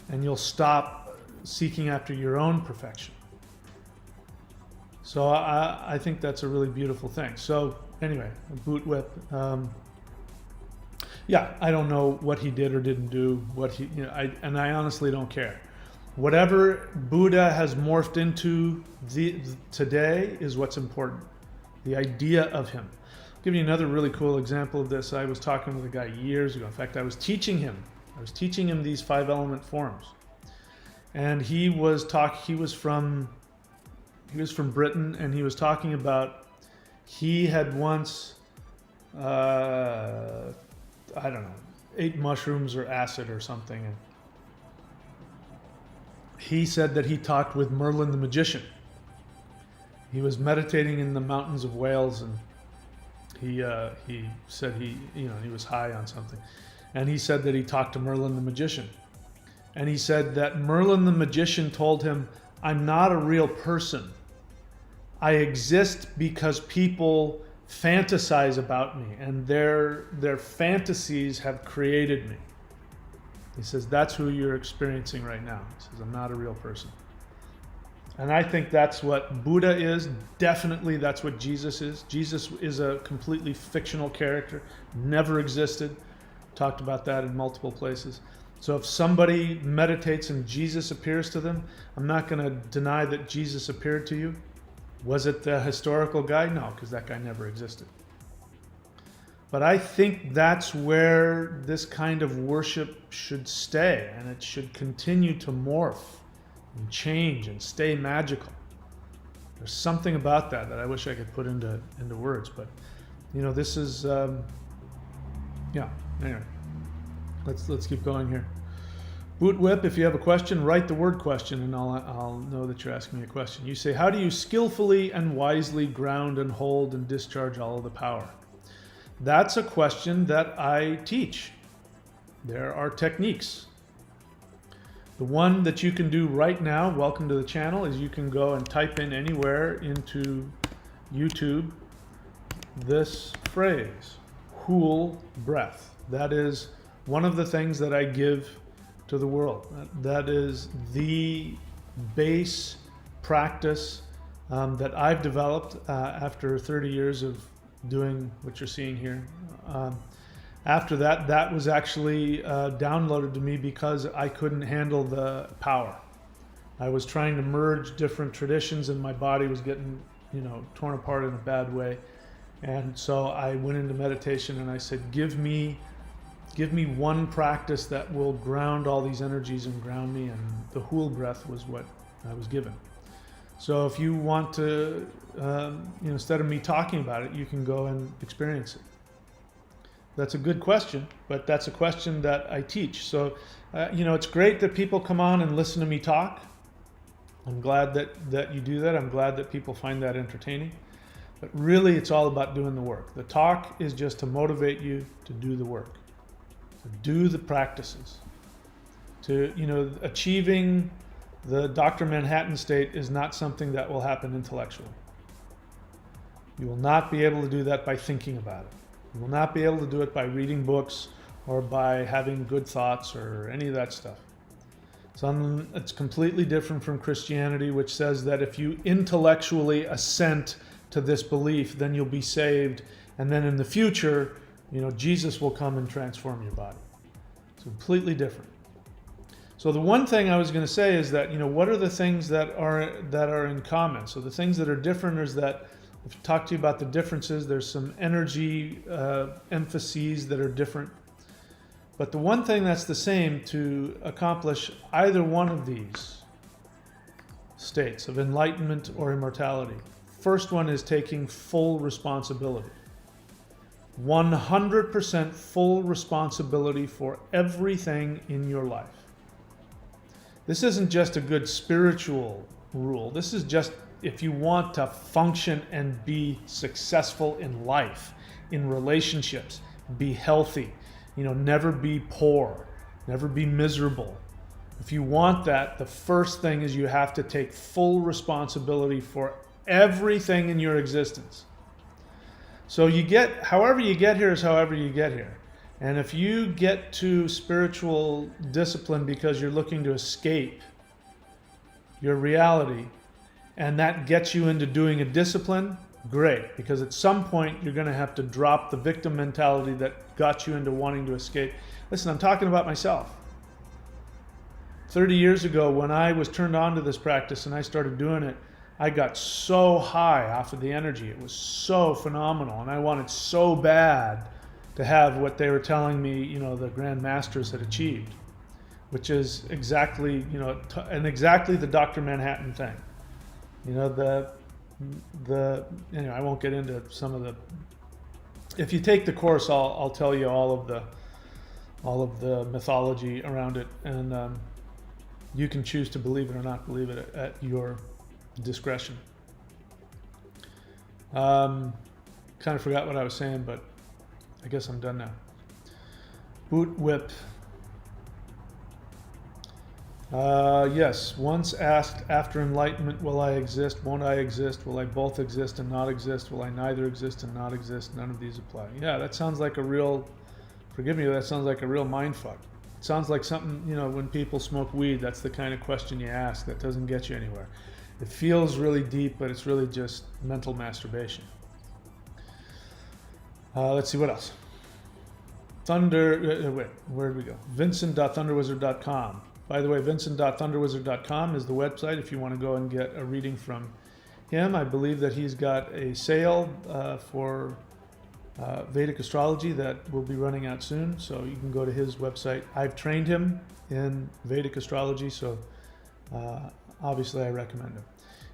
And you'll stop seeking after your own perfection. So I think that's a really beautiful thing. So anyway, a boot whip. Yeah, I don't know what he did or didn't do. I honestly don't care. Whatever Buddha has morphed into today is what's important. The idea of him. I'll give you another really cool example of this. I was talking with a guy years ago. In fact, I was teaching him these 5-element forms, and he was from Britain, and he was talking about he had once I don't know, ate mushrooms or acid or something, and he said that he talked with Merlin the magician. He was meditating in the mountains of Wales, and he said he was high on something, and he said that he talked to Merlin the magician, and he said that Merlin the magician told him, "I'm not a real person. I exist because people fantasize about me, and their fantasies have created me." He says, "That's who you're experiencing right now." He says, "I'm not a real person." And I think that's what Buddha is. Definitely that's what Jesus is. Jesus is a completely fictional character, never existed. Talked about that in multiple places. So if somebody meditates and Jesus appears to them, I'm not going to deny that Jesus appeared to you. Was it the historical guy? No, because that guy never existed. But I think that's where this kind of worship should stay, and it should continue to morph and change and stay magical. There's something about that I wish I could put into words, but this is anyway, let's keep going here. Boot Whip, if you have a question, write the word question, and I'll know that you're asking me a question. You say, how do you skillfully and wisely ground and hold and discharge all of the power? That's a question that I teach. There are techniques. The one that you can do right now, welcome to the channel, is you can go and type in anywhere into YouTube this phrase, Hool breath. That is one of the things that I give to the world. That is the base practice that I've developed after 30 years of doing what you're seeing here. After that was actually downloaded to me because I couldn't handle the power. I was trying to merge different traditions, and my body was getting torn apart in a bad way. And so I went into meditation, and I said, give me one practice that will ground all these energies and ground me, and the Hool breath was what I was given. So if you want to, instead of me talking about it, you can go and experience it. That's a good question, but that's a question that I teach. So, it's great that people come on and listen to me talk. I'm glad that you do that. I'm glad that people find that entertaining. But really, it's all about doing the work. The talk is just to motivate you to do the work. Do the practices. Achieving the Dr. Manhattan state is not something that will happen intellectually. You will not be able to do that by thinking about it. You will not be able to do it by reading books or by having good thoughts or any of that stuff. It's completely different from Christianity, which says that if you intellectually assent to this belief, then you'll be saved, and then in the future, Jesus will come and transform your body. It's completely different. So the one thing I was going to say is that, what are the things that are in common? So the things that are different is that, I've talked to you about the differences. There's some energy emphases that are different. But the one thing that's the same to accomplish either one of these states of enlightenment or immortality, first one is taking full responsibility. 100% full responsibility for everything in your life. This isn't just a good spiritual rule. This is just if you want to function and be successful in life, in relationships, be healthy, never be poor, never be miserable. If you want that, the first thing is you have to take full responsibility for everything in your existence. So however you get here is however you get here. And if you get to spiritual discipline because you're looking to escape your reality, and that gets you into doing a discipline, great, because at some point you're going to have to drop the victim mentality that got you into wanting to escape. Listen, I'm talking about myself. 30 years ago, when I was turned on to this practice and I started doing it, I got so high off of the energy. It was so phenomenal, and I wanted so bad to have what they were telling me, you know, the Grand Masters had achieved, which is exactly, you know, exactly the Dr. Manhattan thing. You know, anyway, I won't get into some of the. If you take the course, I'll tell you all of the mythology around it, and you can choose to believe it or not believe it at your discretion. Kind of forgot what I was saying, but I guess I'm done now. Boot whip. Yes, once asked, after enlightenment, will I exist? Won't I exist? Will I both exist and not exist? Will I neither exist and not exist? None of these apply. Yeah, that sounds like a real, forgive me, that sounds like a real mind fuck. It sounds like something, you know, when people smoke weed, that's the kind of question you ask that doesn't get you anywhere. It feels really deep, but it's really just mental masturbation. Let's see what else. Where'd we go? Vincent.thunderwizard.com. By the way, Vincent.thunderwizard.com is the website if you want to go and get a reading from him. I believe that he's got a sale for Vedic astrology that will be running out soon, so you can go to his website. I've trained him in Vedic astrology, so obviously I recommend him.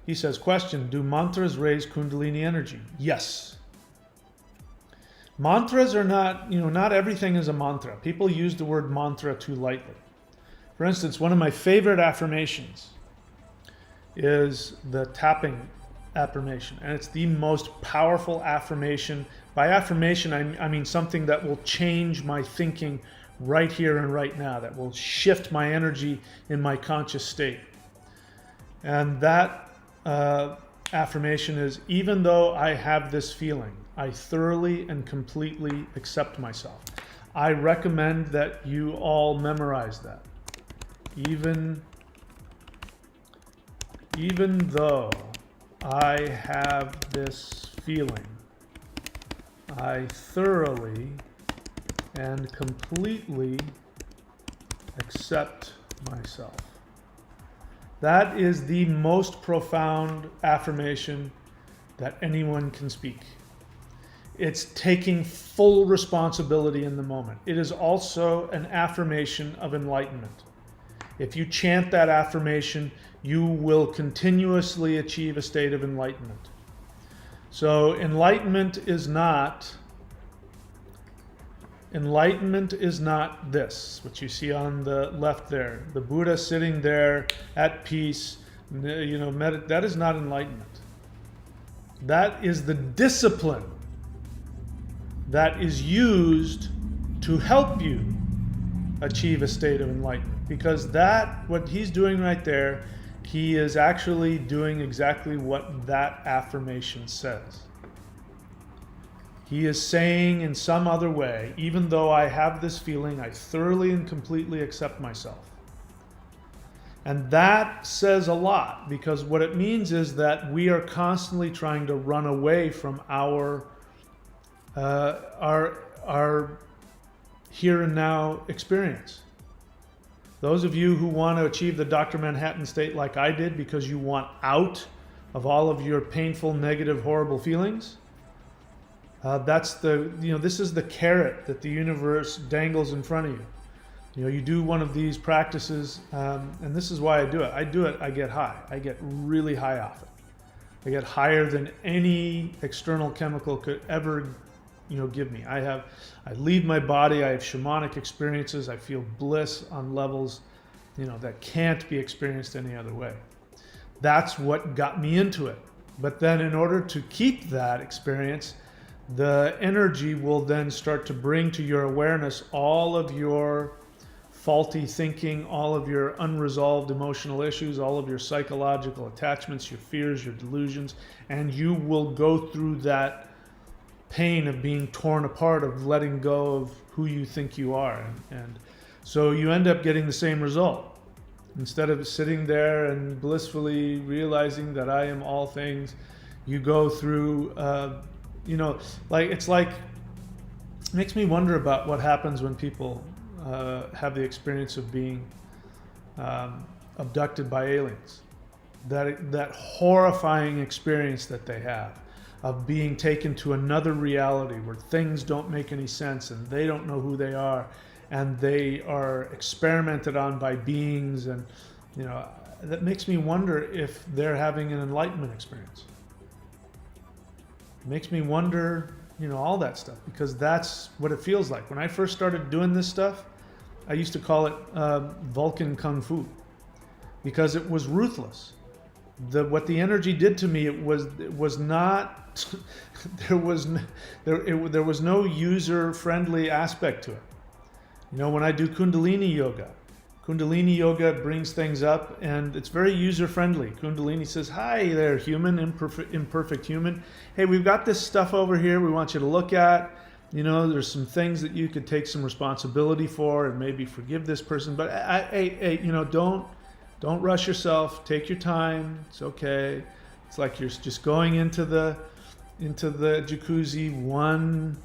He says, question, do mantras raise Kundalini energy? Yes. Mantras are not, you know, not everything is a mantra. People use the word mantra too lightly. For instance, one of my favorite affirmations is the tapping affirmation, and it's the most powerful affirmation. By affirmation, I mean something that will change my thinking right here and right now, that will shift my energy in my conscious state. And that affirmation is, even though I have this feeling, I thoroughly and completely accept myself. I recommend that you all memorize that. Even though I have this feeling, I thoroughly and completely accept myself. That is the most profound affirmation that anyone can speak. It's taking full responsibility in the moment. It is also an affirmation of enlightenment. If you chant that affirmation, you will continuously achieve a state of enlightenment. So enlightenment is not this, what you see on the left there. The Buddha sitting there at peace, you know, that is not enlightenment. That is the discipline that is used to help you achieve a state of enlightenment. Because what he's doing right there, he is actually doing exactly what that affirmation says. He is saying in some other way, even though I have this feeling, I thoroughly and completely accept myself. And that says a lot, because what it means is that we are constantly trying to run away from our here and now experience. Those of you who want to achieve the Dr. Manhattan state like I did because you want out of all of your painful, negative, horrible feelings, this is the carrot that the universe dangles in front of you. You know, you do one of these practices, and this is why I do it. I get high. I get really high off it. I get higher than any external chemical could ever, give me. I leave my body. I have shamanic experiences. I feel bliss on levels, that can't be experienced any other way. That's what got me into it. But then in order to keep that experience, the energy will then start to bring to your awareness all of your faulty thinking, all of your unresolved emotional issues, all of your psychological attachments, your fears, your delusions, and you will go through that pain of being torn apart, of letting go of who you think you are. And so you end up getting the same result. Instead of sitting there and blissfully realizing that I am all things, You go through, like it's like, makes me wonder about what happens when people have the experience of being abducted by aliens. That horrifying experience that they have of being taken to another reality where things don't make any sense and they don't know who they are, and they are experimented on by beings, and that makes me wonder if they're having an enlightenment experience. It makes me wonder, all that stuff, because that's what it feels like. When I first started doing this stuff, I used to call it Vulcan Kung Fu, because it was ruthless. What the energy did to me, it was not there was no user friendly aspect to it. When I do Kundalini yoga brings things up, and it's very user friendly. Kundalini says, "Hi there, human, imperfect human. Hey, we've got this stuff over here we want you to look at. There's some things that you could take some responsibility for and maybe forgive this person, but don't rush yourself. Take your time. It's okay. It's like you're just going into the jacuzzi 1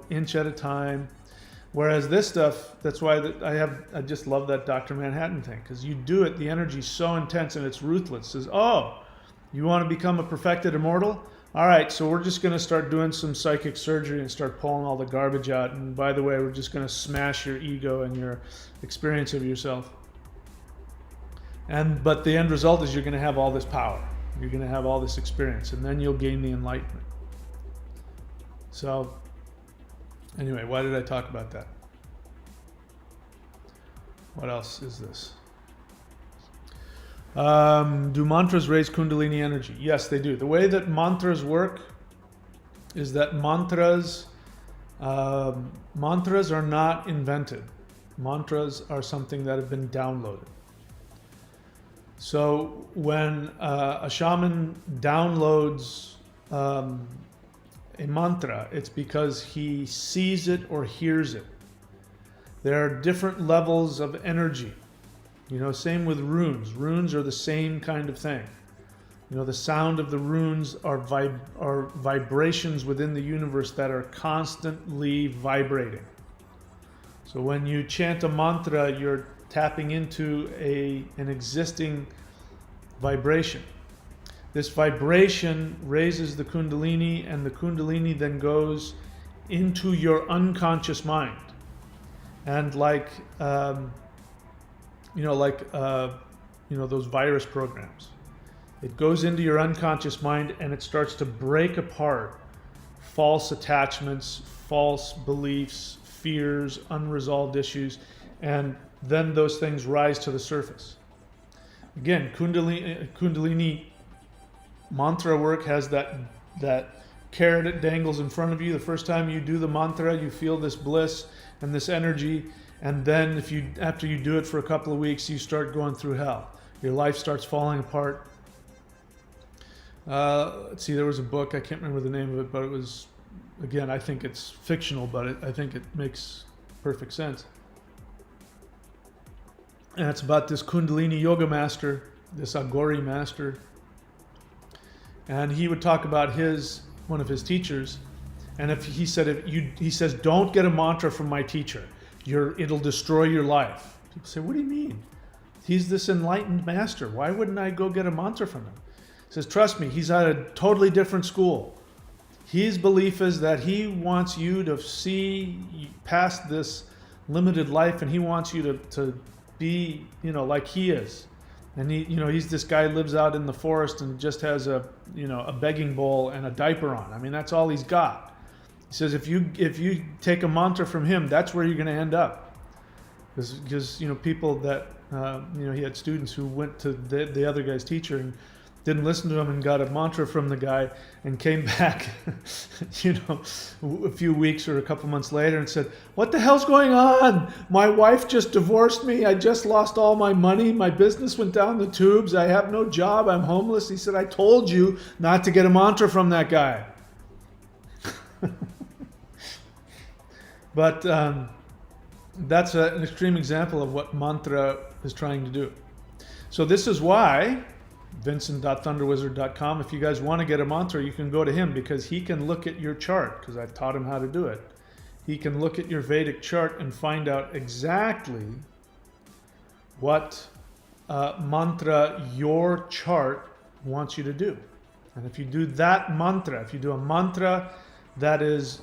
inch at a time." Whereas this stuff, that's why I just love that Dr. Manhattan thing, because you do it, the energy's so intense and it's ruthless. It says, "Oh, you want to become a perfected immortal? All right, so we're just going to start doing some psychic surgery and start pulling all the garbage out. And by the way, we're just going to smash your ego and your experience of yourself. But the end result is you're going to have all this power. You're going to have all this experience, and then you'll gain the enlightenment." So anyway, why did I talk about that? What else is this? Do mantras raise Kundalini energy? Yes, they do. The way that mantras work is that mantras are not invented. Mantras are something that have been downloaded. So when a shaman downloads a mantra, it's because he sees it or hears it. There are different levels of energy. Same with runes. Runes are the same kind of thing. The sound of the runes are vibrations within the universe that are constantly vibrating. So when you chant a mantra, you're tapping into an existing vibration. This vibration raises the Kundalini, and the Kundalini then goes into your unconscious mind. And like those virus programs, it goes into your unconscious mind and it starts to break apart false attachments, false beliefs, fears, unresolved issues, and then those things rise to the surface. Again, Kundalini mantra work has that carrot that dangles in front of you. The first time you do the mantra, you feel this bliss and this energy, and then after you do it for a couple of weeks, you start going through hell. Your life starts falling apart. Let's see, there was a book, I can't remember the name of it, but it was, again, I think it's fictional, but I think it makes perfect sense. And it's about this Kundalini yoga master, this Aghori master. And he would talk about one of his teachers, and he says, "Don't get a mantra from my teacher. It'll destroy your life." People say, "What do you mean? He's this enlightened master. Why wouldn't I go get a mantra from him?" He says, "Trust me, he's at a totally different school. His belief is that he wants you to see past this limited life, and he wants you to be, like he is. And he's this guy who lives out in the forest and just has a begging bowl and a diaper on. I mean, that's all he's got." He says, if you take a mantra from him, that's where you're going to end up. Because people that he had students who went to the other guy's teacher and didn't listen to him and got a mantra from the guy and came back, a few weeks or a couple months later and said, "What the hell's going on? My wife just divorced me. I just lost all my money. My business went down the tubes. I have no job. I'm homeless." He said, "I told you not to get a mantra from that guy." But that's an extreme example of what mantra is trying to do. So this is why Vincent.thunderwizard.com. If you guys want to get a mantra, you can go to him because he can look at your chart because I've taught him how to do it. He can look at your Vedic chart and find out exactly what mantra your chart wants you to do. And if you do that mantra, if you do a mantra that is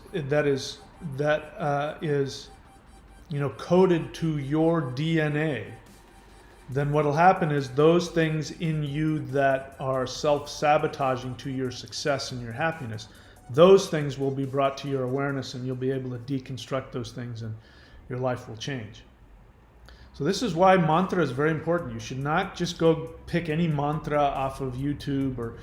coded to your DNA, then what will happen is those things in you that are self-sabotaging to your success and your happiness, those things will be brought to your awareness and you'll be able to deconstruct those things and your life will change. So this is why mantra is very important. You should not just go pick any mantra off of YouTube or,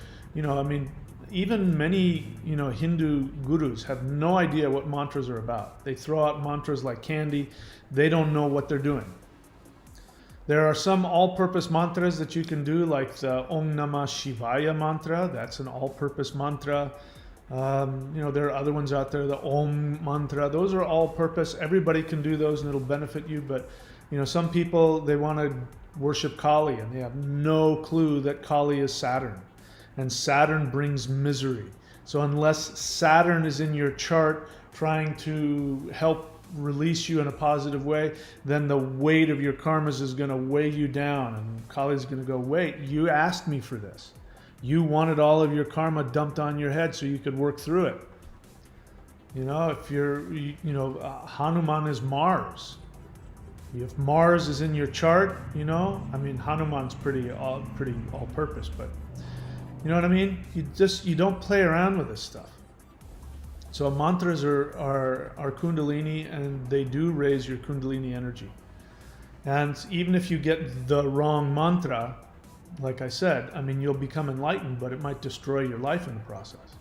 even many, Hindu gurus have no idea what mantras are about. They throw out mantras like candy. They don't know what they're doing. There are some all-purpose mantras that you can do, like the Om Namah Shivaya mantra. That's an all-purpose mantra. There are other ones out there, the Om mantra. Those are all-purpose. Everybody can do those and it'll benefit you. But, some people, they want to worship Kali and they have no clue that Kali is Saturn. And Saturn brings misery. So unless Saturn is in your chart trying to help release you in a positive way, then the weight of your karmas is going to weigh you down. And Kali is going to go, wait, you asked me for this. You wanted all of your karma dumped on your head so you could work through it. If you're, Hanuman is Mars. If Mars is in your chart, Hanuman's pretty all-purpose, but you know what I mean? You don't play around with this stuff. So mantras are Kundalini, and they do raise your Kundalini energy. And even if you get the wrong mantra, like I said, you'll become enlightened, but it might destroy your life in the process.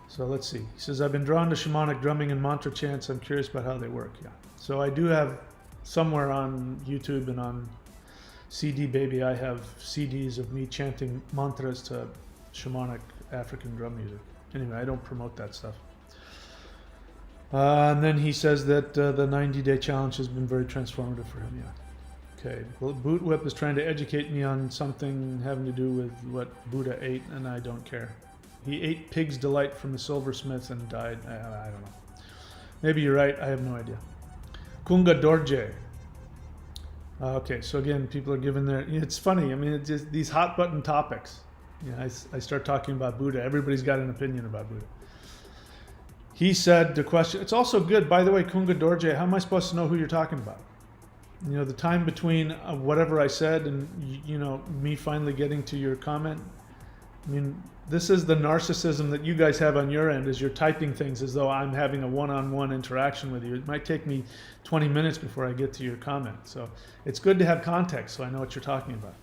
So let's see. He says, I've been drawn to shamanic drumming and mantra chants. I'm curious about how they work. Yeah. So I do have somewhere on YouTube and on CD Baby, I have CDs of me chanting mantras to shamanic African drum music. Anyway, I don't promote that stuff. And then he says that the 90-day challenge has been very transformative for him. Yeah. Okay. Well, Boot Whip is trying to educate me on something having to do with what Buddha ate, and I don't care. He ate pig's delight from the silversmith and died. I don't know. Maybe you're right. I have no idea. Kunga Dorje. Okay, so again, people are giving their... It's funny. It's just these hot button topics. I start talking about Buddha. Everybody's got an opinion about Buddha. He said the question... It's also good, by the way, Kunga Dorje, how am I supposed to know who you're talking about? The time between whatever I said and, me finally getting to your comment. This is the narcissism that you guys have on your end, is you're typing things as though I'm having a one-on-one interaction with you. It might take me 20 minutes before I get to your comment. So it's good to have context so I know what you're talking about.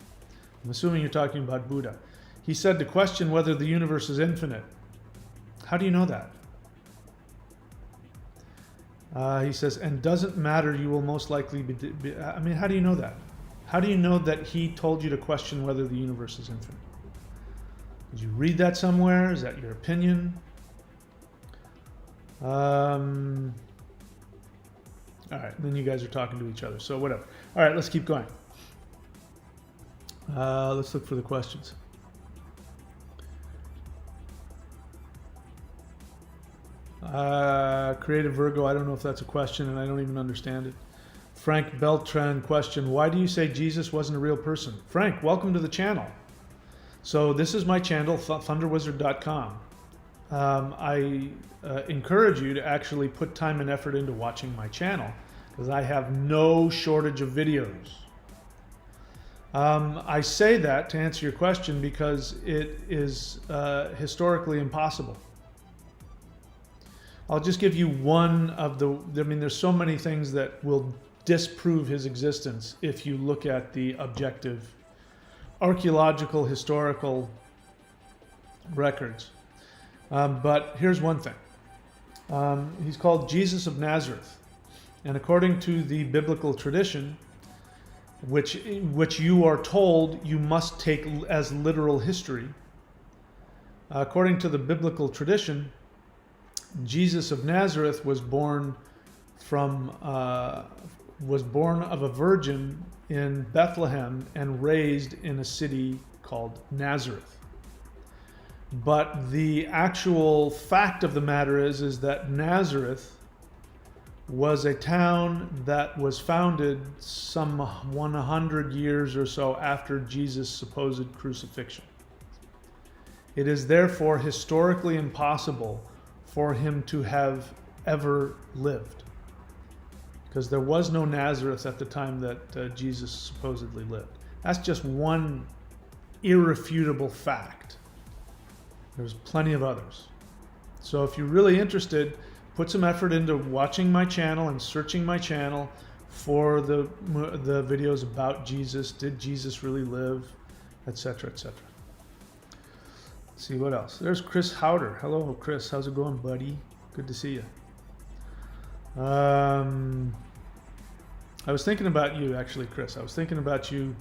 I'm assuming you're talking about Buddha. He said to question whether the universe is infinite. How do you know that? He says, and doesn't matter, you will most likely be... how do you know that? How do you know that he told you to question whether the universe is infinite? Did you read that somewhere? Is that your opinion? All right, then you guys are talking to each other, so whatever. All right, let's keep going. Let's look for the questions. Creative Virgo, I don't know if that's a question, and I don't even understand it. Frank Beltran question, why do you say Jesus wasn't a real person? Frank, welcome to the channel. So this is my channel, thunderwizard.com. I encourage you to actually put time and effort into watching my channel because I have no shortage of videos. I say that to answer your question because it is historically impossible. I'll just give you one of there's so many things that will disprove his existence if you look at the objective archaeological, historical records. But here's one thing. He's called Jesus of Nazareth. And according to the biblical tradition, which you are told you must take as literal history, according to the biblical tradition, Jesus of Nazareth was born of a virgin in Bethlehem and raised in a city called Nazareth. But the actual fact of the matter is that Nazareth was a town that was founded some 100 years or so after Jesus' supposed crucifixion. It is therefore historically impossible for him to have ever lived, because there was no Nazareth at the time that Jesus supposedly lived. That's just one irrefutable fact. There's plenty of others. So if you're really interested, put some effort into watching my channel and searching my channel for the videos about Jesus. Did Jesus really live? Etc., etc. Let's see what else. There's Chris Howder. Hello, Chris. How's it going, buddy? Good to see you. I was thinking about you, actually, Chris. I was thinking about you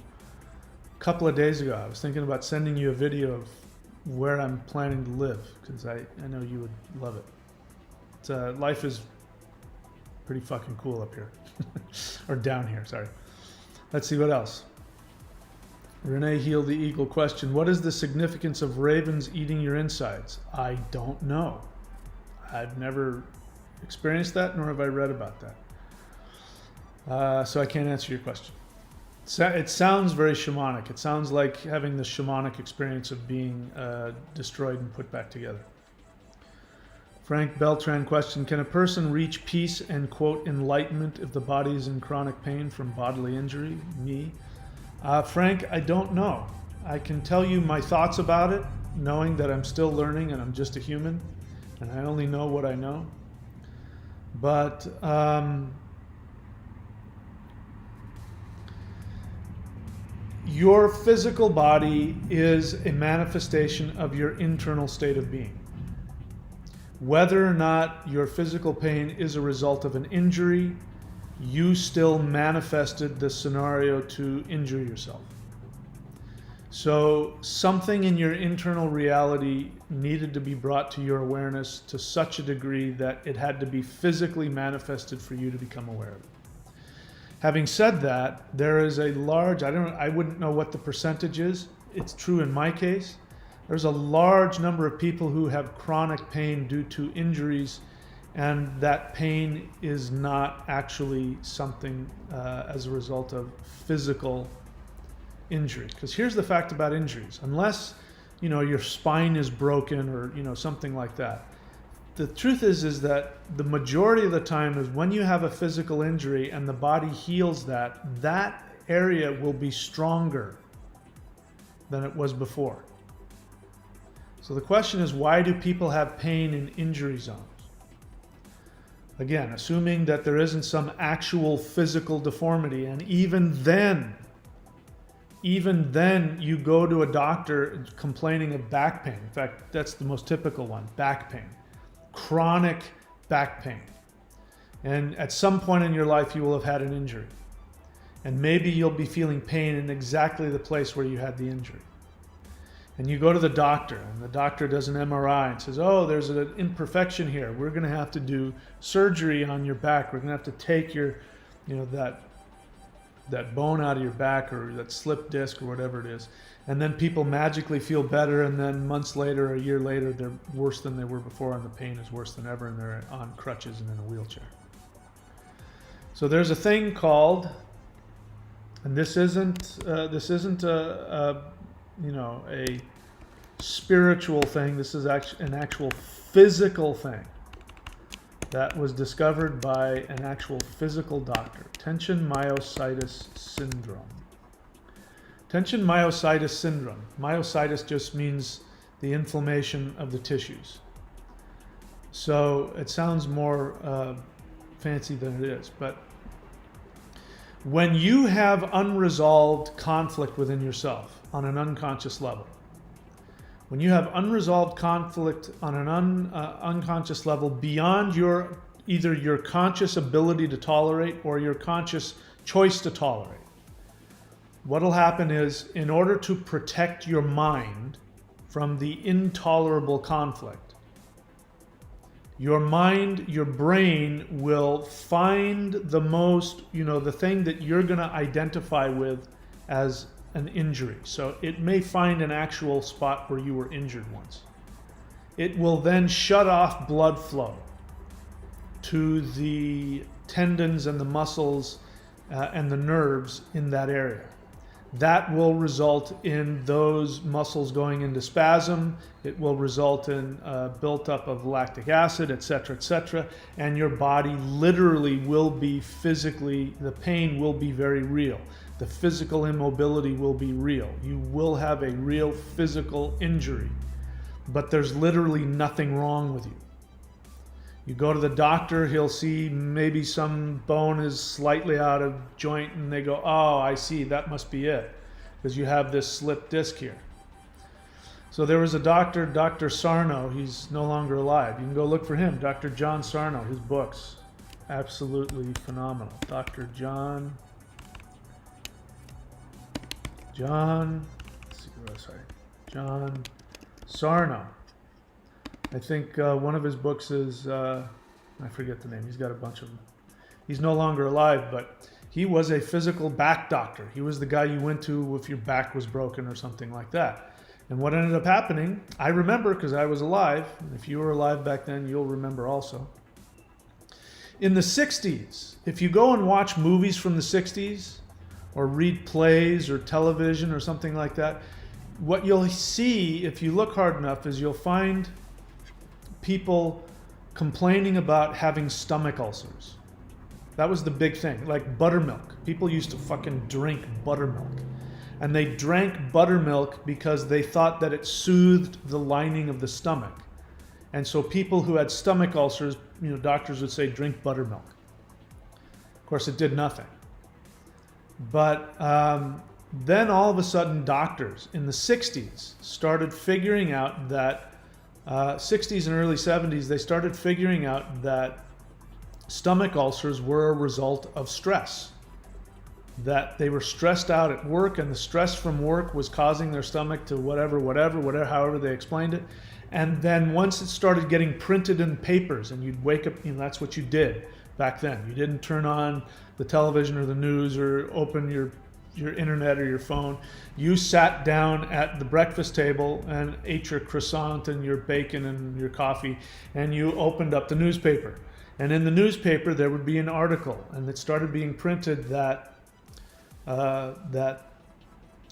a couple of days ago. I was thinking about sending you a video of where I'm planning to live, because I know you would love it. Life is pretty fucking cool up here. Or down here, sorry. Let's see what else. Renee Heal the Eagle question. What is the significance of ravens eating your insides? I don't know. I've never experienced that, nor have I read about that. So I can't answer your question. It sounds very shamanic. It sounds like having the shamanic experience of being destroyed and put back together. Frank Beltran question. Can a person reach peace and, quote, enlightenment if the body is in chronic pain from bodily injury? Me? Frank, I don't know. I can tell you my thoughts about it, knowing that I'm still learning and I'm just a human and I only know what I know. But your physical body is a manifestation of your internal state of being. Whether or not your physical pain is a result of an injury, you still manifested the scenario to injure yourself. So something in your internal reality needed to be brought to your awareness to such a degree that it had to be physically manifested for you to become aware of it. Having said that, there is a large, I wouldn't know what the percentage is. It's true in my case. There's a large number of people who have chronic pain due to injuries, and that pain is not actually something as a result of physical injury. Because here's the fact about injuries. Unless, your spine is broken or, something like that. The truth is that the majority of the time is when you have a physical injury and the body heals that area will be stronger than it was before. So the question is, why do people have pain in injury zones? Again, assuming that there isn't some actual physical deformity, and even then you go to a doctor complaining of back pain. In fact, that's the most typical one, back pain. Chronic back pain. And at some point in your life you will have had an injury. And maybe you'll be feeling pain in exactly the place where you had the injury. And you go to the doctor, and the doctor does an MRI and says, oh, there's an imperfection here. We're going to have to do surgery on your back. We're going to have to take your, that bone out of your back, or that slip disc, or whatever it is. And then people magically feel better, and then months later, a year later, they're worse than they were before, and the pain is worse than ever, and they're on crutches and in a wheelchair. So there's a thing called, and this isn't a spiritual thing. This is an actual physical thing that was discovered by an actual physical doctor. Tension myositis syndrome. Tension myositis syndrome. Myositis just means the inflammation of the tissues. So it sounds more fancy than it is. But when you have unresolved conflict within yourself on an unconscious level, when you have unresolved conflict on an unconscious level beyond either your conscious ability to tolerate or your conscious choice to tolerate, what will happen is, in order to protect your mind from the intolerable conflict, your mind, your brain will find the most, the thing that you're going to identify with as an injury. So it may find an actual spot where you were injured once. It will then shut off blood flow to the tendons and the muscles and the nerves in that area. That will result in those muscles going into spasm. It will result in built-up of lactic acid, etc., and your body literally will be physically, the pain will be very real. The physical immobility will be real. You will have a real physical injury, but there's literally nothing wrong with you. You go to the doctor, he'll see maybe some bone is slightly out of joint, and they go, oh, I see, that must be it, because you have this slipped disc here. So there was a doctor, Dr. Sarno, he's no longer alive. You can go look for him, Dr. John Sarno, his books, absolutely phenomenal. Dr. John, let's see, sorry, John Sarno. I think one of his books is, I forget the name, he's got a bunch of them. He's no longer alive, but he was a physical back doctor. He was the guy you went to if your back was broken or something like that. And what ended up happening, I remember because I was alive, and if you were alive back then, you'll remember also. In the 60s, if you go and watch movies from the 60s, or read plays or television or something like that, what you'll see, if you look hard enough, is you'll find people complaining about having stomach ulcers. That was the big thing, like buttermilk. People used to fucking drink buttermilk. And they drank buttermilk because they thought that it soothed the lining of the stomach. And so people who had stomach ulcers, doctors would say, drink buttermilk. Of course, it did nothing. But then all of a sudden, doctors in the 60s started figuring out that 60s and early 70s, they started figuring out that stomach ulcers were a result of stress. That they were stressed out at work, and the stress from work was causing their stomach to whatever, however they explained it. And then once it started getting printed in papers, and you'd wake up, that's what you did back then. You didn't turn on the television or the news or open your internet or your phone. You sat down at the breakfast table and ate your croissant and your bacon and your coffee, and you opened up the newspaper. And in the newspaper there would be an article, and it started being printed that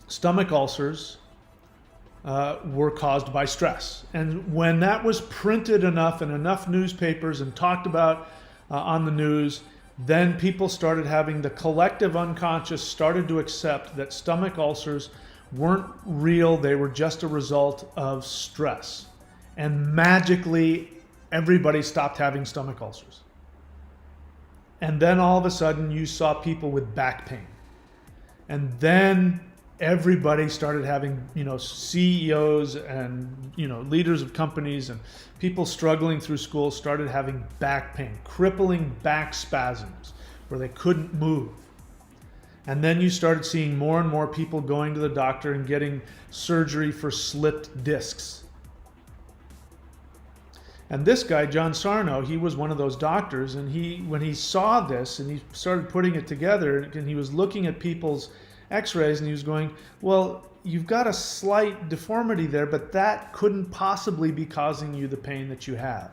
stomach ulcers were caused by stress. And when that was printed enough in enough newspapers and talked about on the news, then people started having, the collective unconscious started to accept that stomach ulcers weren't real, they were just a result of stress. And magically, everybody stopped having stomach ulcers. And then all of a sudden, you saw people with back pain. And then everybody started having, CEOs and, leaders of companies and people struggling through school started having back pain, crippling back spasms where they couldn't move. And then you started seeing more and more people going to the doctor and getting surgery for slipped discs. And this guy, John Sarno, he was one of those doctors, and when he saw this and he started putting it together, and he was looking at people's x-rays and he was going, well, you've got a slight deformity there, but that couldn't possibly be causing you the pain that you have.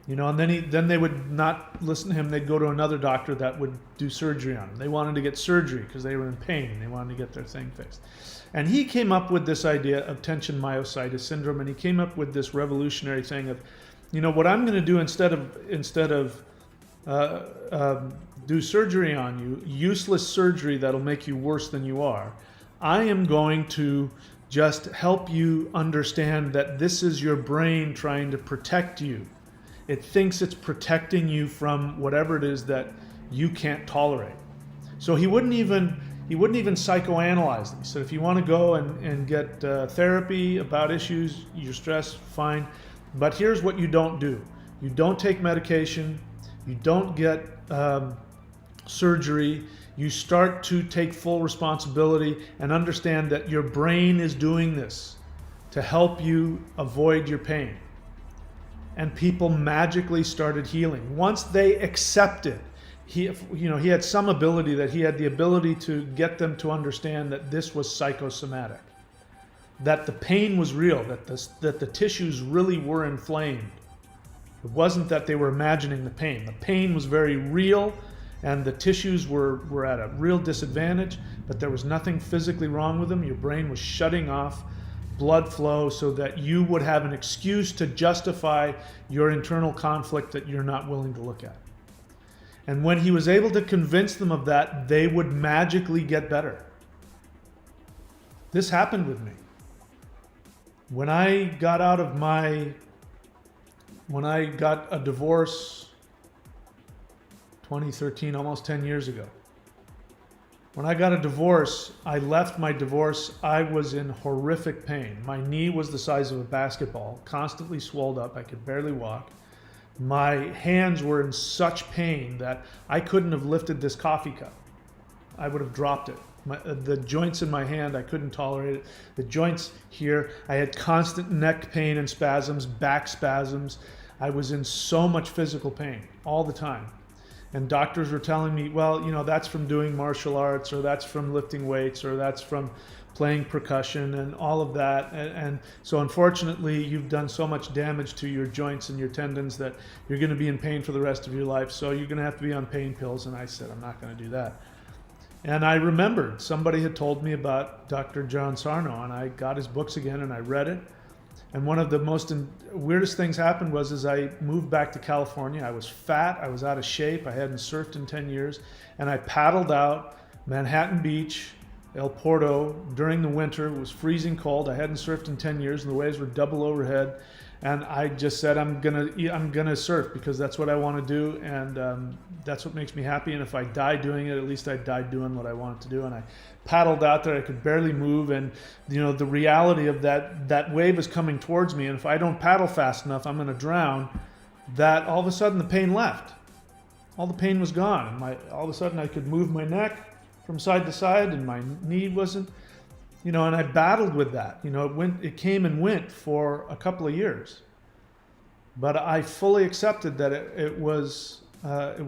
And then they would not listen to him. They'd go to another doctor that would do surgery on him. They wanted to get surgery because they were in pain and they wanted to get their thing fixed. And he came up with this idea of tension myositis syndrome, and he came up with this revolutionary thing of, what I'm going to do instead of do surgery on you, useless surgery that'll make you worse than you are, I am going to just help you understand that this is your brain trying to protect you. It thinks it's protecting you from whatever it is that you can't tolerate. So he wouldn't even psychoanalyze them. He said, if you want to go and get therapy about issues, your stress, fine. But here's what you don't do. You don't take medication. You don't get surgery. You start to take full responsibility and understand that your brain is doing this to help you avoid your pain. And people magically started healing. Once they accepted he had some ability, that he had the ability to get them to understand that this was psychosomatic, that the pain was real, that the tissues really were inflamed. It wasn't that they were imagining the pain. The pain was very real, and the tissues were at a real disadvantage, but there was nothing physically wrong with them. Your brain was shutting off blood flow so that you would have an excuse to justify your internal conflict that you're not willing to look at. And when he was able to convince them of that, they would magically get better. This happened with me. When I got a divorce 2013, almost 10 years ago. When I got a divorce, I left my divorce, I was in horrific pain. My knee was the size of a basketball, constantly swelled up, I could barely walk. My hands were in such pain that I couldn't have lifted this coffee cup. I would have dropped it. The joints in my hand, I couldn't tolerate it. The joints here, I had constant neck pain and spasms, back spasms. I was in so much physical pain all the time. And doctors were telling me, well, that's from doing martial arts, or that's from lifting weights, or that's from playing percussion and all of that. And so unfortunately, you've done so much damage to your joints and your tendons that you're going to be in pain for the rest of your life. So you're going to have to be on pain pills. And I said, I'm not going to do that. And I remembered somebody had told me about Dr. John Sarno, and I got his books again and I read it. And one of the most weirdest things happened was, as I moved back to California, I was fat, I was out of shape, I hadn't surfed in 10 years, and I paddled out Manhattan Beach, El Porto during the winter. It was freezing cold. I hadn't surfed in 10 years, and the waves were double overhead. And I just said, I'm gonna surf because that's what I want to do, and that's what makes me happy. And if I die doing it, at least I died doing what I wanted to do. And I paddled out there. I could barely move, and the reality of that wave is coming towards me, and if I don't paddle fast enough, I'm gonna drown. That all of a sudden the pain left. All the pain was gone, and all of a sudden I could move my neck from side to side, and my knee wasn't. And I battled with that. It came and went for a couple of years. But I fully accepted that it was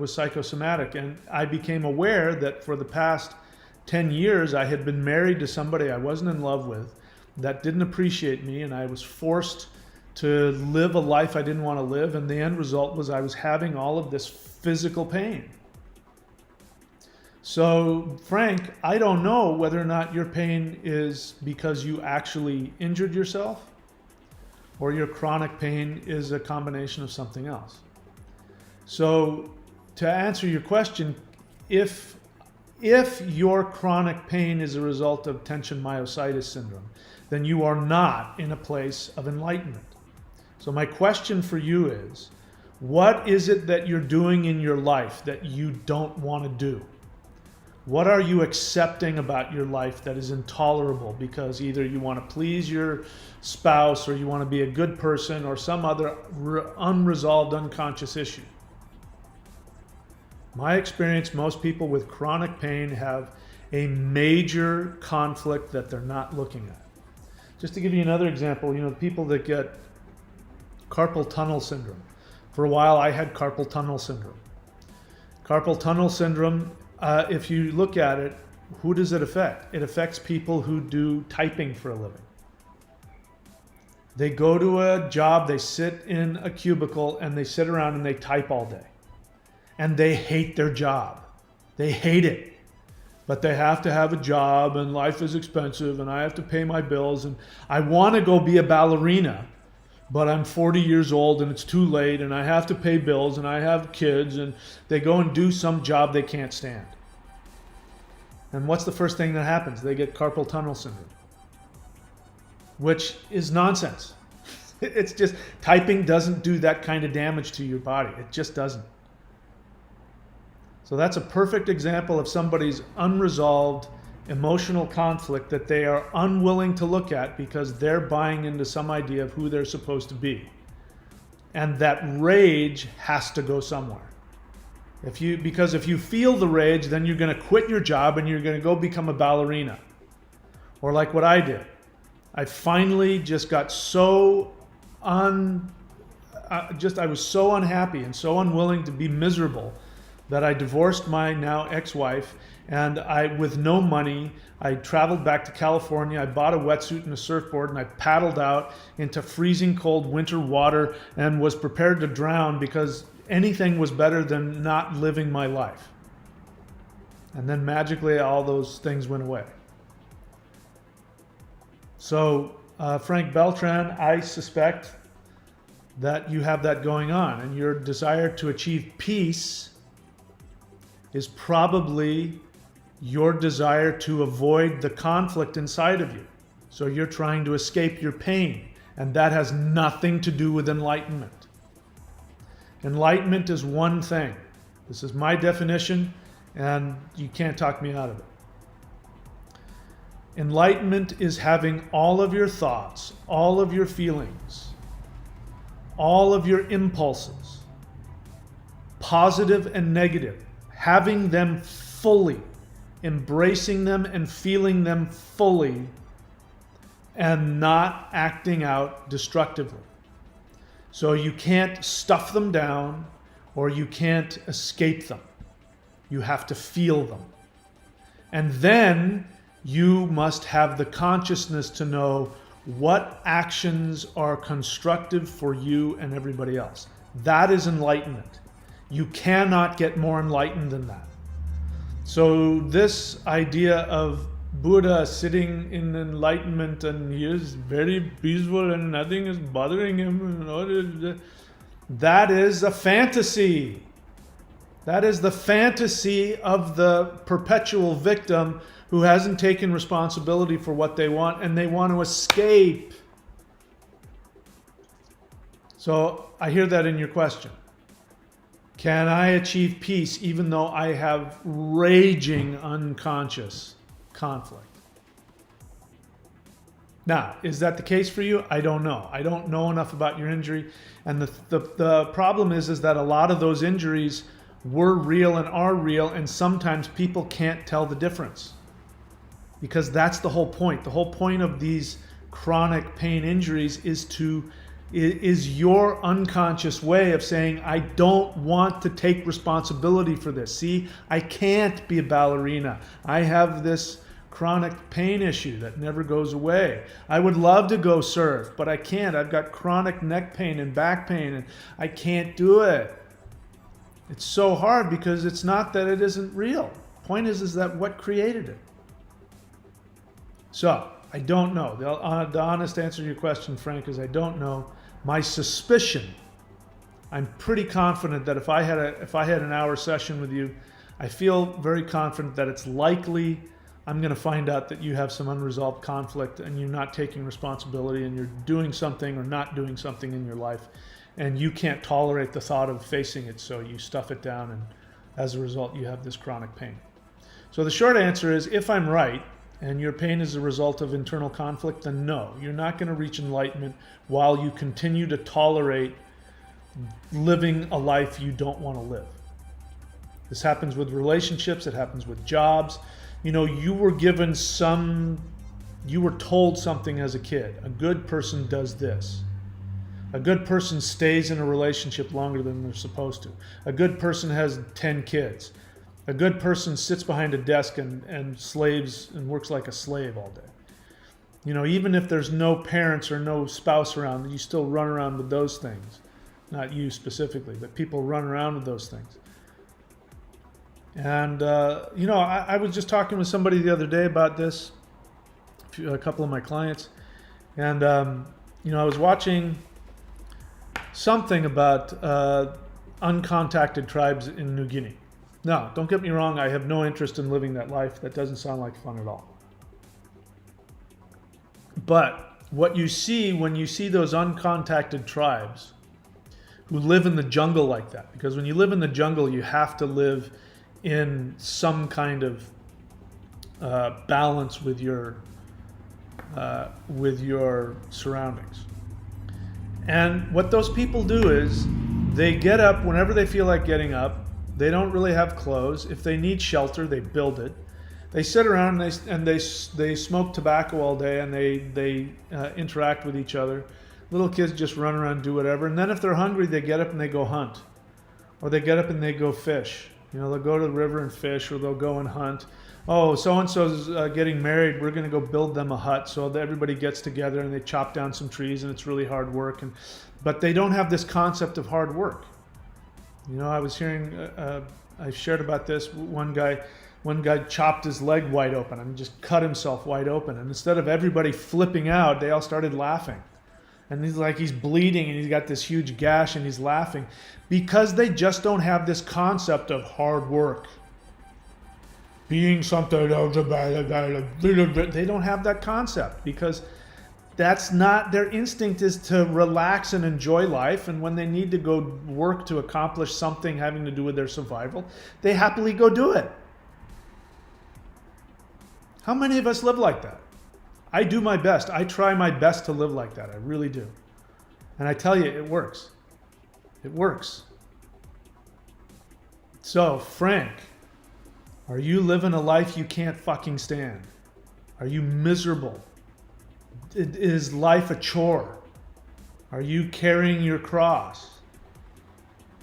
psychosomatic. And I became aware that for the past 10 years, I had been married to somebody I wasn't in love with, that didn't appreciate me, and I was forced to live a life I didn't want to live. And the end result was I was having all of this physical pain. So, Frank, I don't know whether or not your pain is because you actually injured yourself, or your chronic pain is a combination of something else. So, to answer your question, if your chronic pain is a result of tension myositis syndrome, then you are not in a place of enlightenment. So my question for you is, what is it that you're doing in your life that you don't want to do? What are you accepting about your life that is intolerable because either you want to please your spouse, or you want to be a good person, or some other unresolved unconscious issue? My experience, most people with chronic pain have a major conflict that they're not looking at. Just to give you another example, people that get carpal tunnel syndrome. For a while, I had carpal tunnel syndrome. Carpal tunnel syndrome, if you look at it, who does it affect? It affects people who do typing for a living. They go to a job, they sit in a cubicle, and they sit around and they type all day. And they hate their job. They hate it. But they have to have a job, and life is expensive, and I have to pay my bills, and I want to go be a ballerina, but I'm 40 years old and it's too late, and I have to pay bills, and I have kids, and they go and do some job they can't stand. And what's the first thing that happens? They get carpal tunnel syndrome, which is nonsense. It's just, typing doesn't do that kind of damage to your body. It just doesn't. So that's a perfect example of somebody's unresolved emotional conflict that they are unwilling to look at because they're buying into some idea of who they're supposed to be. And that rage has to go somewhere. Because if you feel the rage, then you're going to quit your job and you're going to go become a ballerina. Or like what I did. I finally just got so I was so unhappy and so unwilling to be miserable that I divorced my now ex-wife, and with no money, I traveled back to California. I bought a wetsuit and a surfboard, and I paddled out into freezing cold winter water and was prepared to drown because anything was better than not living my life. And then magically all those things went away. So Frank Beltran, I suspect that you have that going on, and your desire to achieve peace is probably your desire to avoid the conflict inside of you. So you're trying to escape your pain, and that has nothing to do with enlightenment. Enlightenment is one thing. This is my definition, and you can't talk me out of it. Enlightenment is having all of your thoughts, all of your feelings, all of your impulses, positive and negative, having them fully, embracing them and feeling them fully, and not acting out destructively. So you can't stuff them down or you can't escape them. You have to feel them. And then you must have the consciousness to know what actions are constructive for you and everybody else. That is enlightenment. You cannot get more enlightened than that. So this idea of Buddha sitting in enlightenment and he is very peaceful and nothing is bothering him, that is a fantasy. That is the fantasy of the perpetual victim who hasn't taken responsibility for what they want and they want to escape. So I hear that in your question. Can I achieve peace even though I have raging unconscious conflict? Now, is that the case for you? I don't know. I don't know enough about your injury. And the problem is that a lot of those injuries were real and are real, and sometimes people can't tell the difference. Because that's the whole point. The whole point of these chronic pain injuries is your unconscious way of saying, I don't want to take responsibility for this. See, I can't be a ballerina. I have this chronic pain issue that never goes away. I would love to go surf, but I can't. I've got chronic neck pain and back pain, and I can't do it. It's so hard because it's not that it isn't real. Point is that what created it? So, I don't know. The honest answer to your question, Frank, is I don't know. My suspicion, I'm pretty confident that if I had an hour session with you, I feel very confident that it's likely I'm going to find out that you have some unresolved conflict and you're not taking responsibility and you're doing something or not doing something in your life, and you can't tolerate the thought of facing it, so you stuff it down, and as a result you have this chronic pain. So the short answer is, if I'm right, and your pain is a result of internal conflict, then no, you're not going to reach enlightenment while you continue to tolerate living a life you don't want to live. This happens with relationships, it happens with jobs. You know, you were told something as a kid. A good person does this. A good person stays in a relationship longer than they're supposed to. A good person has 10 kids. A good person sits behind a desk and slaves and works like a slave all day. You know, even if there's no parents or no spouse around, you still run around with those things. Not you specifically, but people run around with those things. And, you know, I was just talking with somebody the other day about this, a couple of my clients. And, you know, I was watching something about uncontacted tribes in New Guinea. Now, don't get me wrong, I have no interest in living that life. That doesn't sound like fun at all. But what you see when you see those uncontacted tribes who live in the jungle like that, because when you live in the jungle, you have to live in some kind of balance with your surroundings. And what those people do is they get up whenever they feel like getting up. They don't really have clothes. If they need shelter, they build it. They sit around and they smoke tobacco all day, and they interact with each other. Little kids just run around and do whatever. And then if they're hungry, they get up and they go hunt. Or they get up and they go fish. You know, they'll go to the river and fish, or they'll go and hunt. Oh, so-and-so's getting married. We're going to go build them a hut. So that everybody gets together and they chop down some trees, and it's really hard work. But they don't have this concept of hard work. You know, I was hearing, I shared about this. One guy chopped his leg wide open. I mean, just cut himself wide open. And instead of everybody flipping out, they all started laughing. And he's bleeding, and he's got this huge gash, and he's laughing because they just don't have this concept of hard work. Being something, they don't have that concept, because that's not their instinct. Is to relax and enjoy life, and when they need to go work to accomplish something having to do with their survival, they happily go do it. How many of us live like that? I do my best. I try my best to live like that. I really do. And I tell you, it works. It works. So, Frank, are you living a life you can't fucking stand? Are you miserable? Is life a chore? Are you carrying your cross?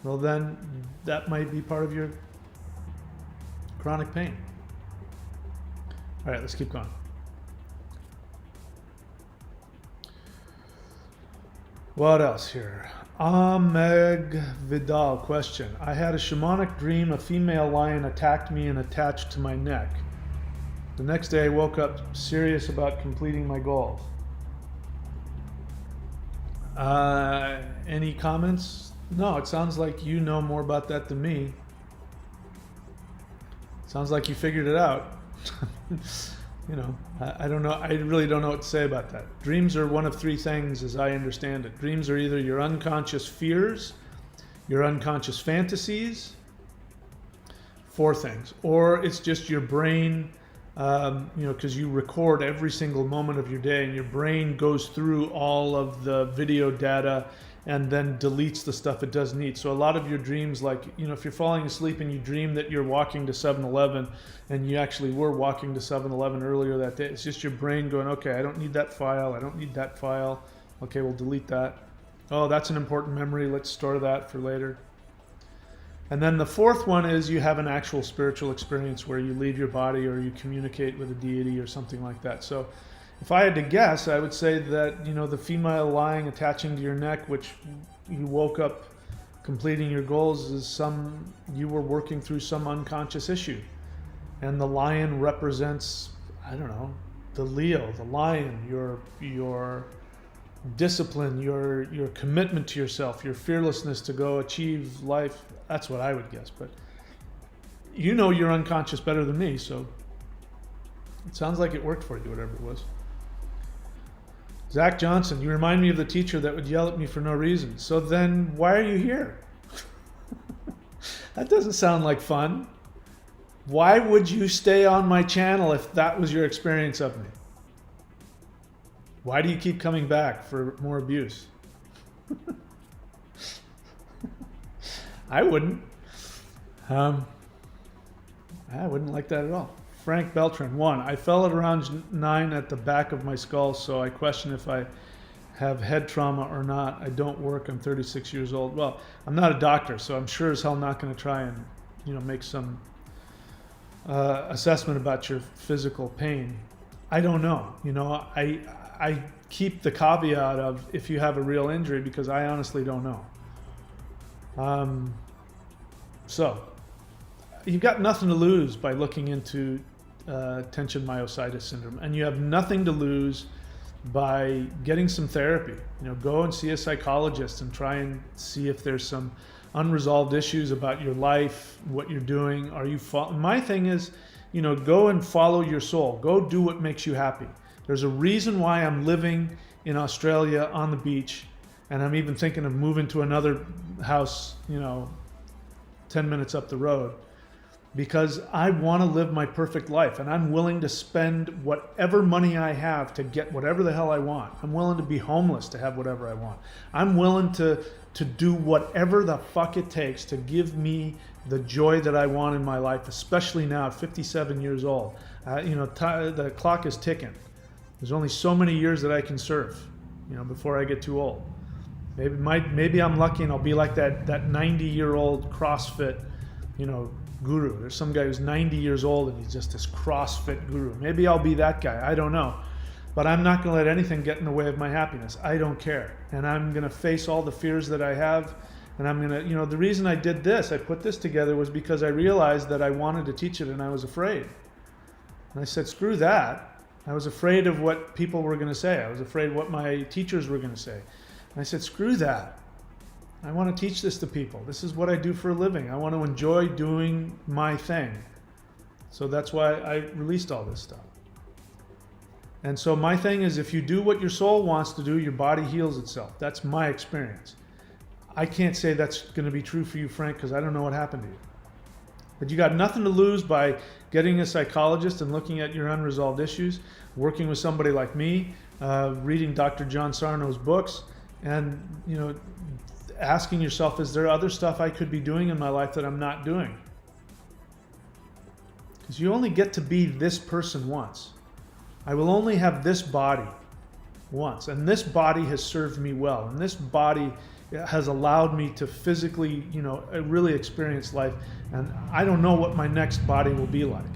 Well, then that might be part of your chronic pain. All right, let's keep going. What else here? Ahmed Vidal question. I had a shamanic dream. A female lion attacked me and attached to my neck. The next day I woke up serious about completing my goals. Any comments? No, it sounds like you know more about that than me. Sounds like you figured it out. You know, I don't know. I really don't know what to say about that. Dreams are one of three things, as I understand it. Dreams are either your unconscious fears, your unconscious fantasies, four things, or it's just your brain. You know, because you record every single moment of your day, and your brain goes through all of the video data and then deletes the stuff it doesn't need. So a lot of your dreams, like, you know, if you're falling asleep and you dream that you're walking to 7-Eleven and you actually were walking to 7-Eleven earlier that day, it's just your brain going, okay, I don't need that file. I don't need that file. Okay, we'll delete that. Oh, that's an important memory. Let's store that for later. And then the fourth one is you have an actual spiritual experience where you leave your body or you communicate with a deity or something like that. So if I had to guess, I would say that, you know, the female lying attaching to your neck, which you woke up completing your goals, is you were working through some unconscious issue. And the lion represents, I don't know, the Leo, the lion, your discipline, your commitment to yourself, your fearlessness to go achieve life. That's what I would guess. But you know your unconscious better than me, so it sounds like it worked for you, whatever it was. Zach Johnson, you remind me of the teacher that would yell at me for no reason. So then why are you here? That doesn't sound like fun. Why would you stay on my channel if that was your experience of me? Why do you keep coming back for more abuse? I wouldn't. I wouldn't like that at all. Frank Beltran, 1. I fell at around 9 at the back of my skull, so I question if I have head trauma or not. I don't work. I'm 36 years old. Well, I'm not a doctor, so I'm sure as hell not going to try and, you know, make some assessment about your physical pain. I don't know. You know, I keep the caveat of if you have a real injury, because I honestly don't know. So you've got nothing to lose by looking into tension myositis syndrome, and you have nothing to lose by getting some therapy. You know, go and see a psychologist and try and see if there's some unresolved issues about your life, what you're doing. My thing is, you know, go and follow your soul. Go do what makes you happy. There's a reason why I'm living in Australia on the beach, and I'm even thinking of moving to another house, you know, 10 minutes up the road, because I want to live my perfect life, and I'm willing to spend whatever money I have to get whatever the hell I want. I'm willing to be homeless to have whatever I want. I'm willing to do whatever the fuck it takes to give me the joy that I want in my life, especially now at 57 years old. You know, the clock is ticking. There's only so many years that I can serve, you know, before I get too old. Maybe I'm lucky and I'll be like that 90-year-old CrossFit, you know, guru. There's some guy who's 90 years old and he's just this CrossFit guru. Maybe I'll be that guy. I don't know. But I'm not going to let anything get in the way of my happiness. I don't care. And I'm going to face all the fears that I have. And I'm going to, the reason I did this, I put this together, was because I realized that I wanted to teach it and I was afraid. And I said, screw that. I was afraid of what people were going to say. I was afraid what my teachers were going to say. And I said, screw that. I want to teach this to people. This is what I do for a living. I want to enjoy doing my thing. So that's why I released all this stuff. And so my thing is, if you do what your soul wants to do, your body heals itself. That's my experience. I can't say that's going to be true for you, Frank, because I don't know what happened to you. But you got nothing to lose by getting a psychologist and looking at your unresolved issues, working with somebody like me, reading Dr. John Sarno's books, and asking yourself, is there other stuff I could be doing in my life that I'm not doing? Because you only get to be this person once. I will only have this body once, and this body has served me well, and this body has allowed me to physically, really experience life, and I don't know what my next body will be like.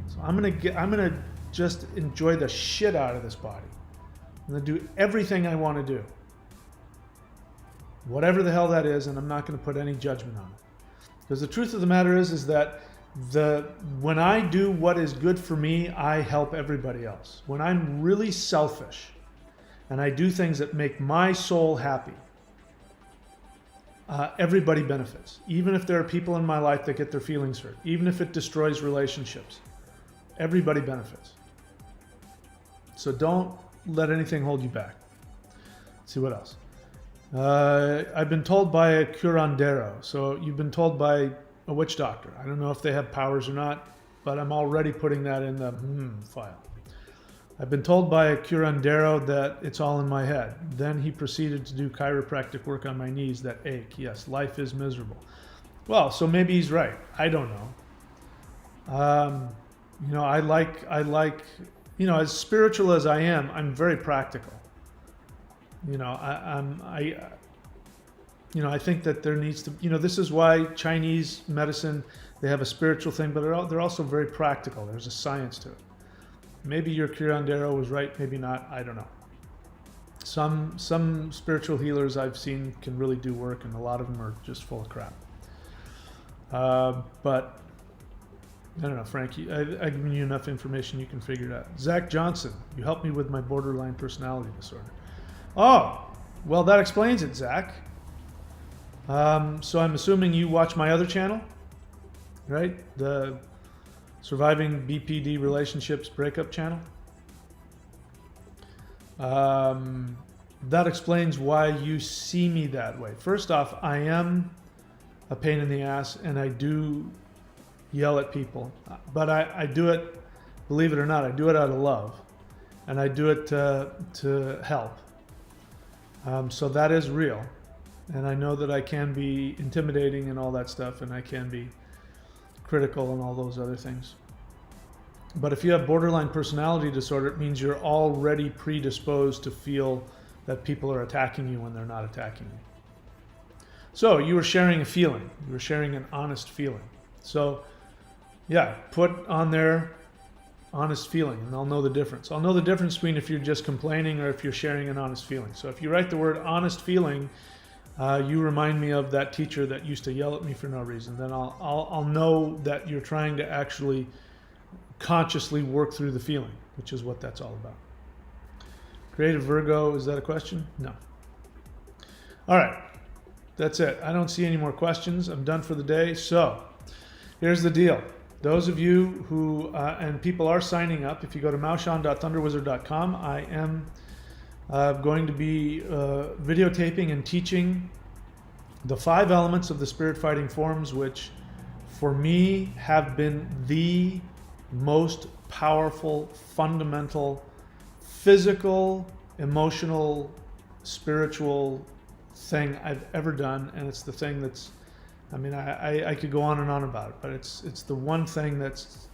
So I'm gonna just enjoy the shit out of this body. I'm gonna do everything I want to do, whatever the hell that is, and I'm not going to put any judgment on it. Because the truth of the matter is that when I do what is good for me, I help everybody else. When I'm really selfish and I do things that make my soul happy, everybody benefits. Even if there are people in my life that get their feelings hurt, even if it destroys relationships, everybody benefits. So don't let anything hold you back. Let's see what else. I've been told by a curandero. So you've been told by a witch doctor. I don't know if they have powers or not, but I'm already putting that in the file. I've been told by a curandero that it's all in my head. Then he proceeded to do chiropractic work on my knees that ache. Yes, life is miserable. Well, so maybe he's right. I don't know. I like, as spiritual as I am, I'm very practical. I think that there needs to, this is why Chinese medicine, they have a spiritual thing, but they're also very practical. There's a science to it. Maybe your curandero was right, maybe not, I don't know. Some spiritual healers I've seen can really do work, and a lot of them are just full of crap. But I don't know, Frank, I've given you enough information, you can figure it out. Zach Johnson, you helped me with my borderline personality disorder. Oh, well, that explains it, Zach. So I'm assuming you watch my other channel, right? The Surviving BPD Relationships Breakup channel. That explains why you see me that way. First off, I am a pain in the ass, and I do yell at people. But I do it, believe it or not, I do it out of love. And I do it to help. So that is real. And I know that I can be intimidating and all that stuff, and I can be critical and all those other things. But if you have borderline personality disorder, it means you're already predisposed to feel that people are attacking you when they're not attacking you. So you were sharing a feeling. You were sharing an honest feeling. So yeah, put on there honest feeling, and I'll know the difference. I'll know the difference between if you're just complaining or if you're sharing an honest feeling. So if you write the word honest feeling, you remind me of that teacher that used to yell at me for no reason. Then I'll know that you're trying to actually consciously work through the feeling, which is what that's all about. Creative Virgo, is that a question? No. All right, that's it. I don't see any more questions. I'm done for the day. So here's the deal. Those of you who, and people are signing up, if you go to maoshan.thunderwizard.com, I am going to be videotaping and teaching the 5 elements of the spirit fighting forms, which for me have been the most powerful, fundamental, physical, emotional, spiritual thing I've ever done. And it's the thing that's, I could go on and on about it, but it's the one thing that's,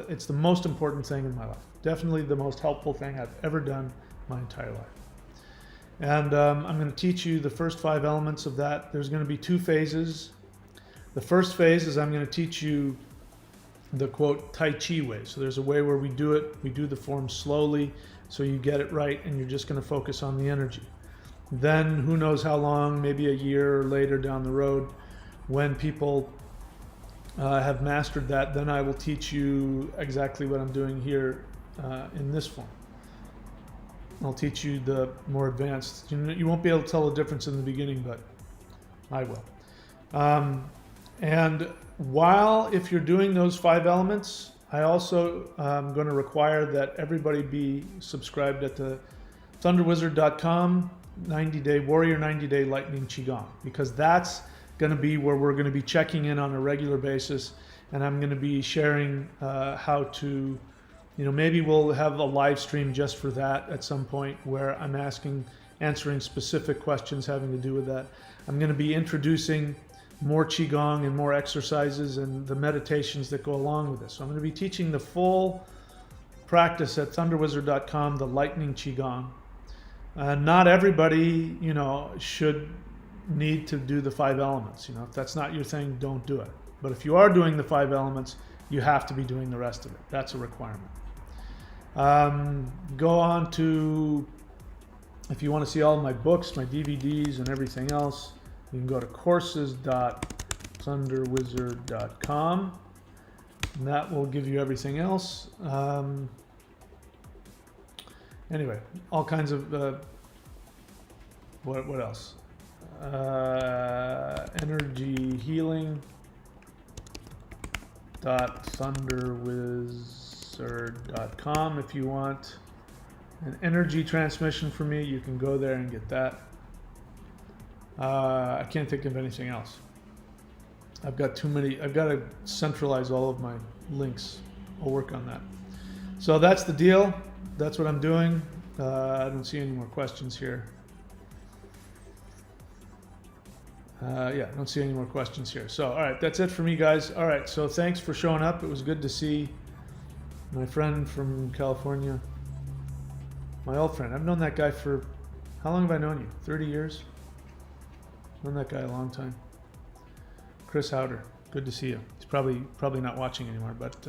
it's the most important thing in my life. Definitely the most helpful thing I've ever done my entire life. And I'm going to teach you the first 5 elements of that. There's going to be 2 phases. The first phase is I'm going to teach you the quote Tai Chi way. So there's a way where we do it. We do the form slowly so you get it right, and you're just going to focus on the energy. Then who knows how long, maybe a year or later down the road, when people have mastered that, then I will teach you exactly what I'm doing here in this form. I'll teach you the more advanced. You won't be able to tell the difference in the beginning, but I will. And while, if you're doing those 5 elements, I also am going to require that everybody be subscribed at the thunderwizard.com 90-day Warrior 90-day Lightning Qigong, because that's going to be where we're going to be checking in on a regular basis, and I'm going to be sharing how to, maybe we'll have a live stream just for that at some point where I'm answering specific questions having to do with that. I'm going to be introducing more Qigong and more exercises and the meditations that go along with this. So I'm going to be teaching the full practice at thunderwizard.com, the Lightning Qigong. Not everybody, should need to do the 5 elements. If that's not your thing, don't do it. But if you are doing the 5 elements, you have to be doing the rest of it. That's a requirement. Go on to, if you want to see all my books, my DVDs, and everything else, you can go to courses.thunderwizard.com, and that will give you everything else. Anyway, all kinds of, what else? Energy healing .thunderwizard.com. If you want an energy transmission from me, you can go there and get that. I can't think of anything else. I've got too many. I've got to centralize all of my links. I'll work on that. So that's the deal. That's what I'm doing. I don't see any more questions here. I don't see any more questions here. So, all right, that's it for me, guys. All right, so thanks for showing up. It was good to see my friend from California, my old friend. I've known that guy for, how long have I known you? 30 years? I've known that guy a long time. Chris Howder, good to see you. He's probably not watching anymore, but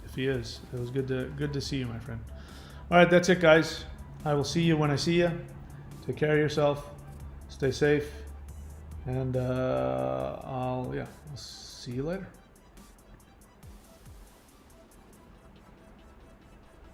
if he is, it was good to see you, my friend. All right, that's it, guys. I will see you when I see you. Take care of yourself. Stay safe. And I'll see you later.